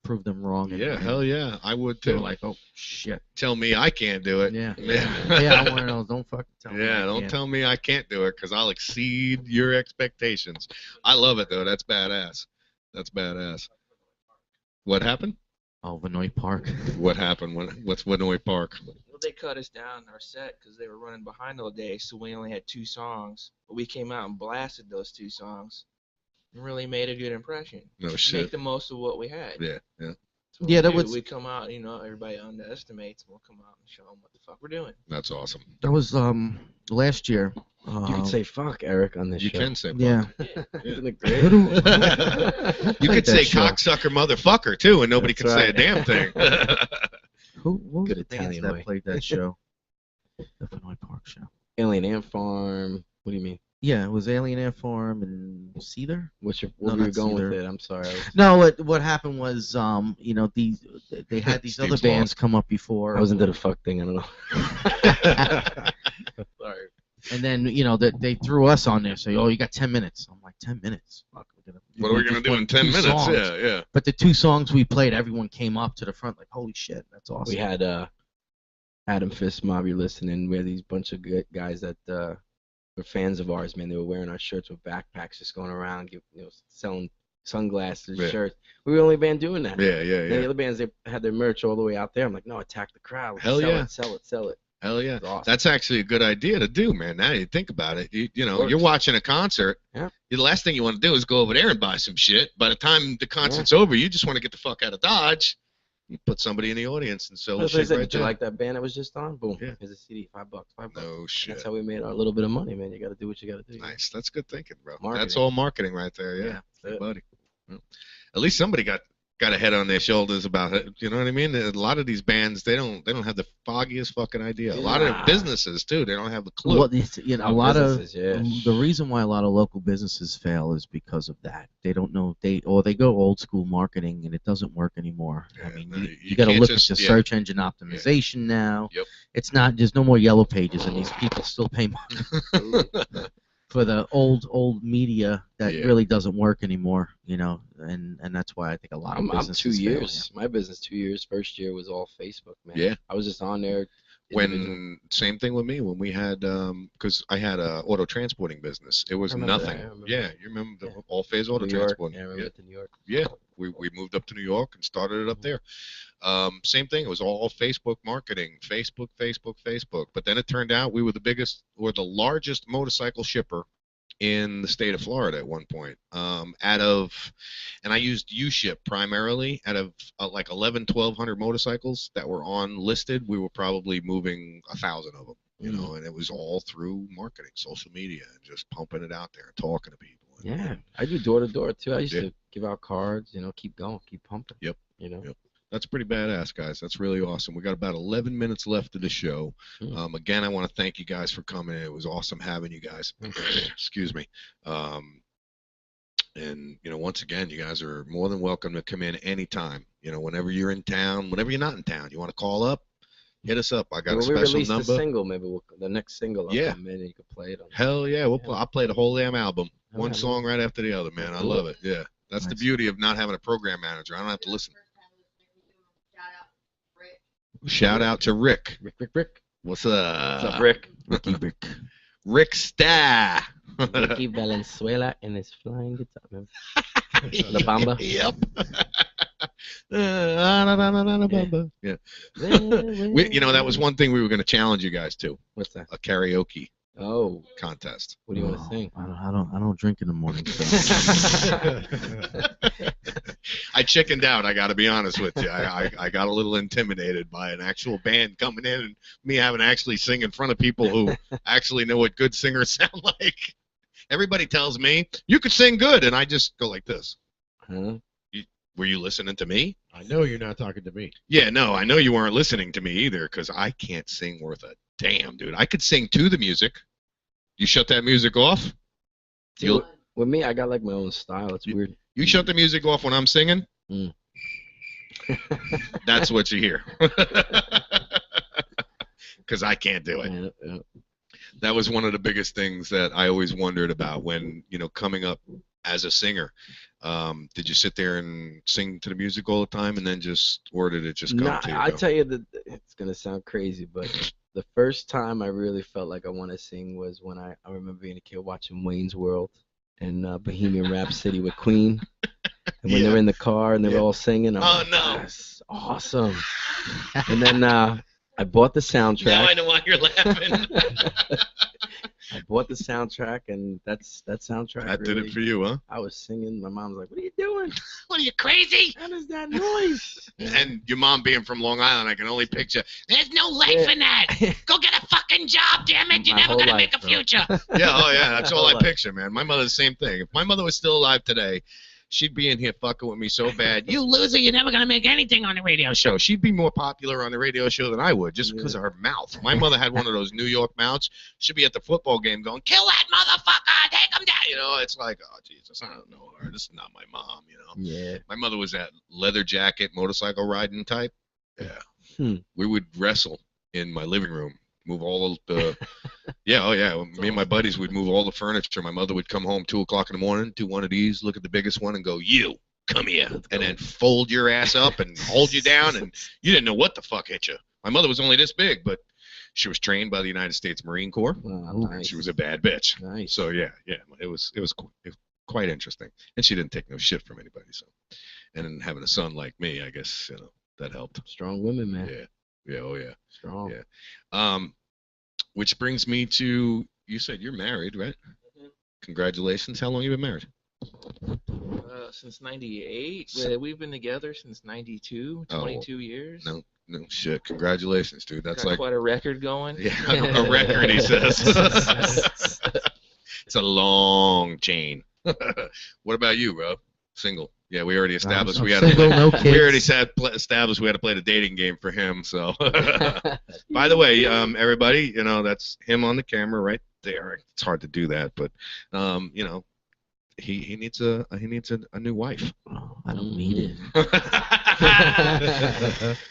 prove them wrong. Yeah. and Hell yeah. I would they're too. like, oh shit. Tell me I can't do it. Yeah. Yeah. Yeah, I'm one of those. Don't fucking tell me. Yeah, I don't can't. tell me I can't do it because I'll exceed your expectations. I love it though. That's badass. That's badass. What happened? Oh, Vinoy Park. What happened? What's Woodnoy Park? Well, they cut us down our set because they were running behind all day, so we only had 2 songs. But we came out and blasted those 2 songs, and really made a good impression. No Make shit. the most of what we had. Yeah, yeah. That's what Yeah, we that do. was- We come out, everybody underestimates, and we'll come out and show them what the fuck we're doing. That's awesome. That was last year. You can say fuck, Eric, on this You show. can say. Yeah. Isn't it great? Who do- You Played could that say show. cocksucker motherfucker too, and nobody That's could say a right. damn thing. What was Good the bands Italian that way. played that show? The Vinoy Park show. Alien Ant Farm. What do you mean? Yeah, it was Alien Ant Farm and Seether. Where No, were you not going with Seether. it? I'm sorry. No, what happened was, they had these other Steve's bands lost. come up before. I wasn't into the fuck thing. I don't know. Sorry. And then, they threw us on there. So, you got 10 minutes. I'm like, 10 minutes? Fuck, What are we gonna do in 10 minutes? Songs. Yeah, yeah. But the 2 songs we played, everyone came up to the front like, holy shit, that's awesome. We had Adam Fist Mob. You're listening. We had these bunch of good guys that were fans of ours. Man, they were wearing our shirts with backpacks, just going around, selling sunglasses, Yeah. shirts. We were the only band doing that. Yeah, yeah, And the yeah. other bands, they had their merch all the way out there. I'm like, no, attack the crowd. Hell yeah. Sell it. Hell yeah. It's awesome. That's actually a good idea to do, man. Now you think about it. You're Works. watching a concert. Yeah. The last thing you want to do is go over there and buy some shit. By the time the concert's over, you just want to get the fuck out of Dodge. You put somebody in the audience and sell the That's what I shit said. right Did you there. like that band that was just on? Boom. Yeah. Here's a CD, $5. No shit. That's how we made our little bit of money, man. You got to do what you got to do. Nice. That's good thinking, bro. Marketing. That's all marketing right there. Yeah, That's it. buddy. Well, at least somebody got got a head on their shoulders about it. You know what I mean? A lot of these bands, they don't have the foggiest fucking idea. A lot of businesses too, they don't have the clue. Well, you know, a lot of businesses, the reason why a lot of local businesses fail is because of that. They don't know they go old school marketing and it doesn't work anymore. Yeah, I mean, no, you got to can't look just- at the yeah. search engine optimization now. Yep. It's not. There's no more yellow pages, and these people still pay money for the old media that Yeah. really doesn't work anymore. You know, and that's why I think a lot of I'm businesses 2 fail, years. My business 2 years. First year was all Facebook, man. Yeah. I was just on there. individual. When same thing with me when we had because I had a auto transporting business. It was I remember nothing. that, I remember Yeah, that. you remember the Yeah. all phase auto New York. transporting. Yeah, I remember it to New York. Yeah, we moved up to New York and started it up there. Same thing. It was all Facebook marketing, Facebook. But then it turned out we were the biggest or the largest motorcycle shipper in the state of Florida at one point. And I used U-Ship primarily. Out of like 1,100 motorcycles that were on listed, we were probably moving 1,000 of them. You know, and it was all through marketing, social media, and just pumping it out there and talking to people. Yeah, I do door to door too. I used Yeah. to give out cards. You know, keep going, keep pumping. Yep. You know. Yep. That's pretty badass, guys. That's really awesome. We got about 11 minutes left of the show. Again, I want to thank you guys for coming in. It was awesome having you guys. Excuse me. And, you know, once again, you guys are more than welcome to come in anytime. You know, whenever you're in town, whenever you're not in town, you want to call up, hit us up. I got a When we special release number. the single, maybe the next single, I'll Yeah. come in and you can play it on. Hell yeah, I'll play the whole damn album. Oh, One yeah, song right after the other, man. I love it. Yeah. That's the Nice. beauty of not having a program manager. I don't have to listen. Shout out to Rick. Rick. What's up? What's up, Rick? Ricky Rick. Rick Starr. Ricky Valenzuela and his flying guitar. Man. La Bamba. Yep. Yeah. You know, that was one thing we were going to challenge you guys to, What's that? a karaoke Oh, contest. what do you want to Oh, sing? I don't drink in the morning. So. I chickened out, I got to be honest with you. I got a little intimidated by an actual band coming in and me having to actually sing in front of people who actually know what good singers sound like. Everybody tells me, you could sing good, and I just go like this. Huh? Were you listening to me? I know you're not talking to me. Yeah, no, I know you weren't listening to me either, because I can't sing worth a damn, dude. I could sing to the music. You shut that music off? See, You'll- with me, I got like my own style. It's weird. You shut the music off when I'm singing? Mm. That's what you hear. Because I can't do it. Yeah. That was one of the biggest things that I always wondered about when, you know, coming up as a singer. Did you sit there and sing to the music all the time and then or did it just come Nah, to you? I tell you that it's gonna sound crazy, but the first time I really felt like I want to sing was when I remember being a kid watching Wayne's World and Bohemian Rhapsody with Queen, and when they're in the car and they're all singing. I'm like, no. that's awesome. And then I bought the soundtrack. Now I know why you're laughing. I bought the soundtrack, and that soundtrack. That did really, it for you, huh? I was singing. My mom's like, "What are you doing? What are you, crazy? What is that noise?" And your mom being from Long Island, I can only picture, there's no life Yeah. in that. Go get a fucking job, damn it. You're My never whole going to life, make a bro. future. Yeah, oh yeah, that's all I Whole life. picture, man. My mother's the same thing. If my mother was still alive today, she'd be in here fucking with me so bad. You loser, you're never going to make anything on the radio show. She'd be more popular on the radio show than I would just because of her mouth. My mother had one of those New York mouths. She'd be at the football game going, kill that motherfucker, take him down. You know, it's like, oh, Jesus, I don't know her. This is not my mom, you know. Yeah. My mother was that leather jacket, motorcycle riding type. Yeah. We would wrestle in my living room. Move all the, yeah, oh yeah. Me and my buddies would move all the furniture. My mother would come home 2 o'clock in the morning, do one of these, look at the biggest one, and go, "You come here," and then fold your ass up and hold you down, and you didn't know what the fuck hit you. My mother was only this big, but she was trained by the United States Marine Corps. Wow, And nice. she was a bad bitch. Nice. So yeah, it was quite interesting, and she didn't take no shit from anybody. So, and then having a son like me, I guess that helped. Strong women, man. Yeah, oh yeah. Strong. Yeah. Which brings me to, you said you're married, right? Congratulations. How long you been married? Since 98. We've been together since 92, Oh. 22 years. No shit. Congratulations, dude. That's Got like quite a record going. yeah, a record, he says. It's a long chain. What about you, bro? Single. Yeah, we already established I'm we had to single, play, no kids. we already established we had to play the dating game for him. So, by the way, everybody, that's him on the camera right there. It's hard to do that, but he needs a new wife. Oh, I don't need it.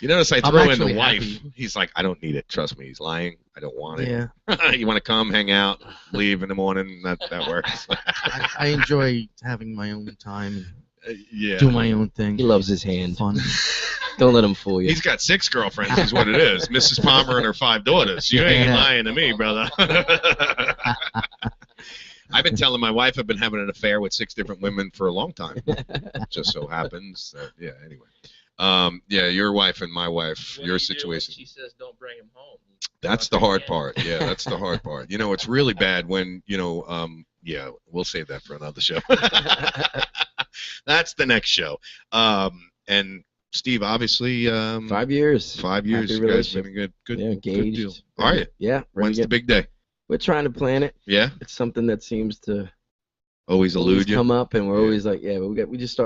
You notice I I'm throw in the actually wife. happy. He's like, I don't need it. Trust me, he's lying. I don't want it. Yeah, You want to come, hang out, leave in the morning. That works. I enjoy having my own time Yeah. and do my own thing. He loves his hand. Fun. Don't let him fool you. He's got 6 girlfriends, is what it is. Mrs. Palmer and her 5 daughters. You ain't Yeah. lying to me, brother. I've been telling my wife I've been having an affair with 6 different women for a long time. Just so happens that, anyway. Your wife and my wife, What do your you do when situation. she says don't bring him home? That's the hard part. Yeah, that's the hard part. It's really bad when, we'll save that for another show. That's the next show. And Steve, obviously, 5 years. 5 years. Happy You guys relationship. been a good Yeah, good deal. engaged. Are you? Yeah. ready When's to the big day? We're trying to plan it. Yeah? It's something that seems to Always always elude you? come up, and we're Yeah. always like,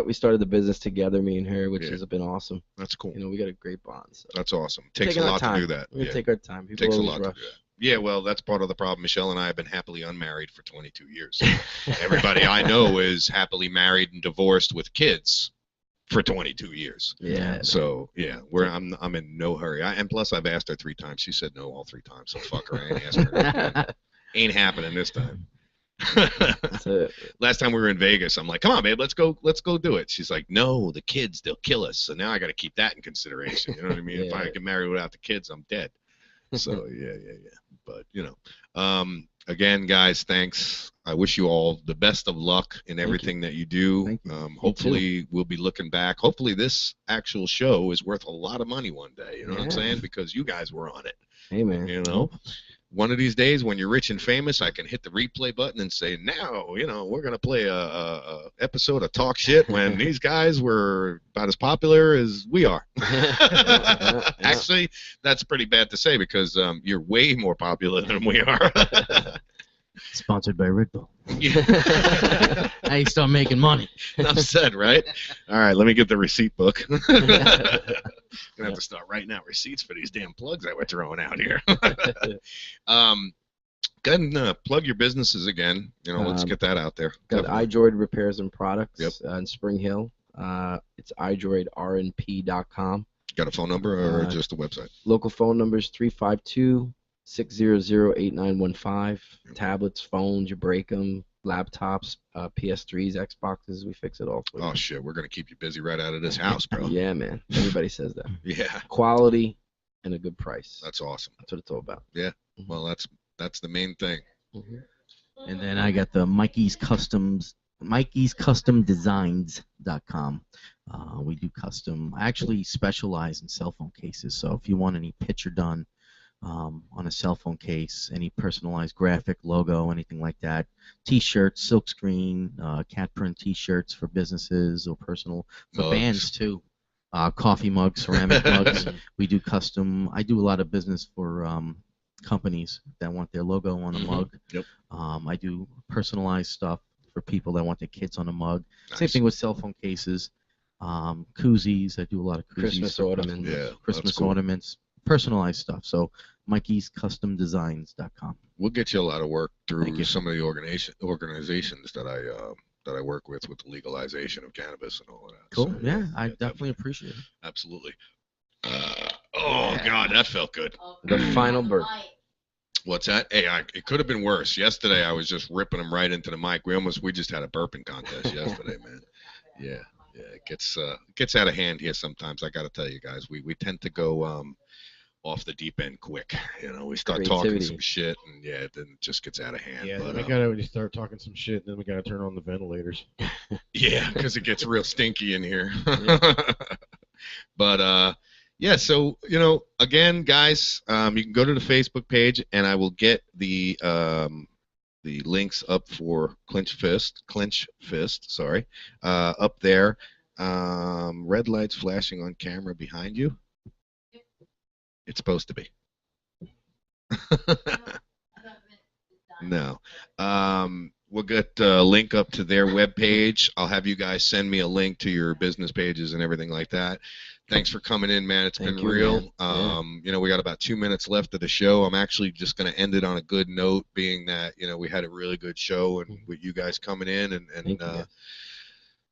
we started the business together, me and her, which Yeah. has been awesome. That's cool. We got a great bond. So. That's awesome. Takes Taking a our lot to time. do that. We're gonna Yeah. take our time. People Takes a always lot to rush. do that. Yeah, well, that's part of the problem. Michelle and I have been happily unmarried for 22 years. Everybody I know is happily married and divorced with kids for 22 years. Yeah. So I'm in no hurry. And plus, I've asked her 3 times. She said no all 3 times. So fuck her. I ain't asking her. Ain't happening this time. That's it. Last time we were in Vegas, I'm like, come on, babe, let's go do it. She's like, no, the kids, they'll kill us. So now I got to keep that in consideration. You know what I mean? If I Yeah. get married without the kids, I'm dead. So yeah. But again, guys, thanks. I wish you all the best of luck in everything that you do. Thank you. Hopefully we'll be looking back. Hopefully this actual show is worth a lot of money one day. You know what I'm Yeah. saying? Because you guys were on it. Hey, man. One of these days when you're rich and famous, I can hit the replay button and say, now, we're gonna play a episode of Talk Shit when these guys were about as popular as we are. Actually, that's pretty bad to say because you're way more popular than we are. Sponsored by Red Bull. Yeah. Now you start making money. Enough said, right? All right, let me get the receipt book. Gonna have to start writing out receipts for these damn plugs that we're throwing out here. Go ahead and plug your businesses again. Let's get that out there. Got Definitely. iDroid Repairs and Products Yep. in Spring Hill. It's iDroidRNP.com. Got a phone number or just a website? Local phone numbers 352-600-8915. Tablets, phones, you break them. Laptops, PS3s, Xboxes, we fix it all for you. Oh shit, we're gonna keep you busy right out of this house, bro. Yeah, man. Everybody says that. Yeah, Quality and a good price. that's awesome. That's what it's all about. Well, that's the main thing. Mhm. And then I got the Mikey'sCustomDesigns.com. We do custom. I actually specialize in cell phone cases. So if you want any picture done on a cell phone case, any personalized graphic, logo, anything like that, T-shirts, silkscreen, cat print T-shirts for businesses or personal, for Mugs. bands too. Coffee mugs, ceramic mugs. We do custom. I do a lot of business for companies that want their logo on a Mhm. mug. Yep. I do personalized stuff for people that want their kids on a mug. Same Nice. thing with cell phone cases, koozies. I do a lot of koozies. Christmas for ornaments. Yeah, that's Christmas cool. ornaments, personalized stuff. So Mikey'sCustomDesigns.com. We'll get you a lot of work Thank through you. some of the organizations that I work with the legalization of cannabis and all of that. Cool. So, Yeah, I definitely appreciate it. absolutely. God, that felt good. The final burp. What's that? Hey, it could have been worse. Yesterday, I was just ripping them right into the mic. We just had a burping contest yesterday, man. Yeah, it gets out of hand here sometimes. I got to tell you guys, we tend to go off the deep end quick. We start talking Creativity. some shit, and then it just gets out of hand. Yeah, but, then we gotta start talking some shit, then we gotta turn on the ventilators. yeah, because it gets real stinky in here. But yeah, so again, guys, you can go to the Facebook page, and I will get the links up for Clinch Fist, sorry, up there. Red lights flashing on camera behind you. It's supposed to be. We'll get a link up to their webpage. I'll have you guys send me a link to your business pages and everything like that. Thanks for coming in, man. It's been real. You know, we got about 2 minutes left of the show. I'm actually just going to end it on a good note, being that, you know, we had a really good show, and with you guys coming in, and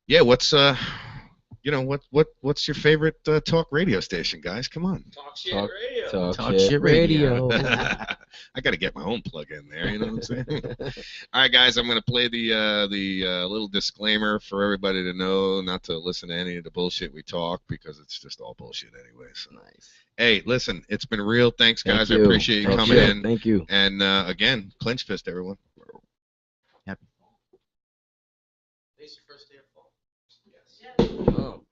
yeah, what's you know, what's your favorite talk radio station, guys? Come on. Talk shit radio. Talk shit radio. I got to get my own plug in there. You know what I'm saying? All right, guys. I'm going to play the little disclaimer for everybody to know not to listen to any of the bullshit we talk, because it's just all bullshit anyway. So. Nice. Hey, listen, it's been real. Thanks, guys. Thank you. I appreciate you coming in. Thank you. And again, clench fist, everyone. Happy. Oh.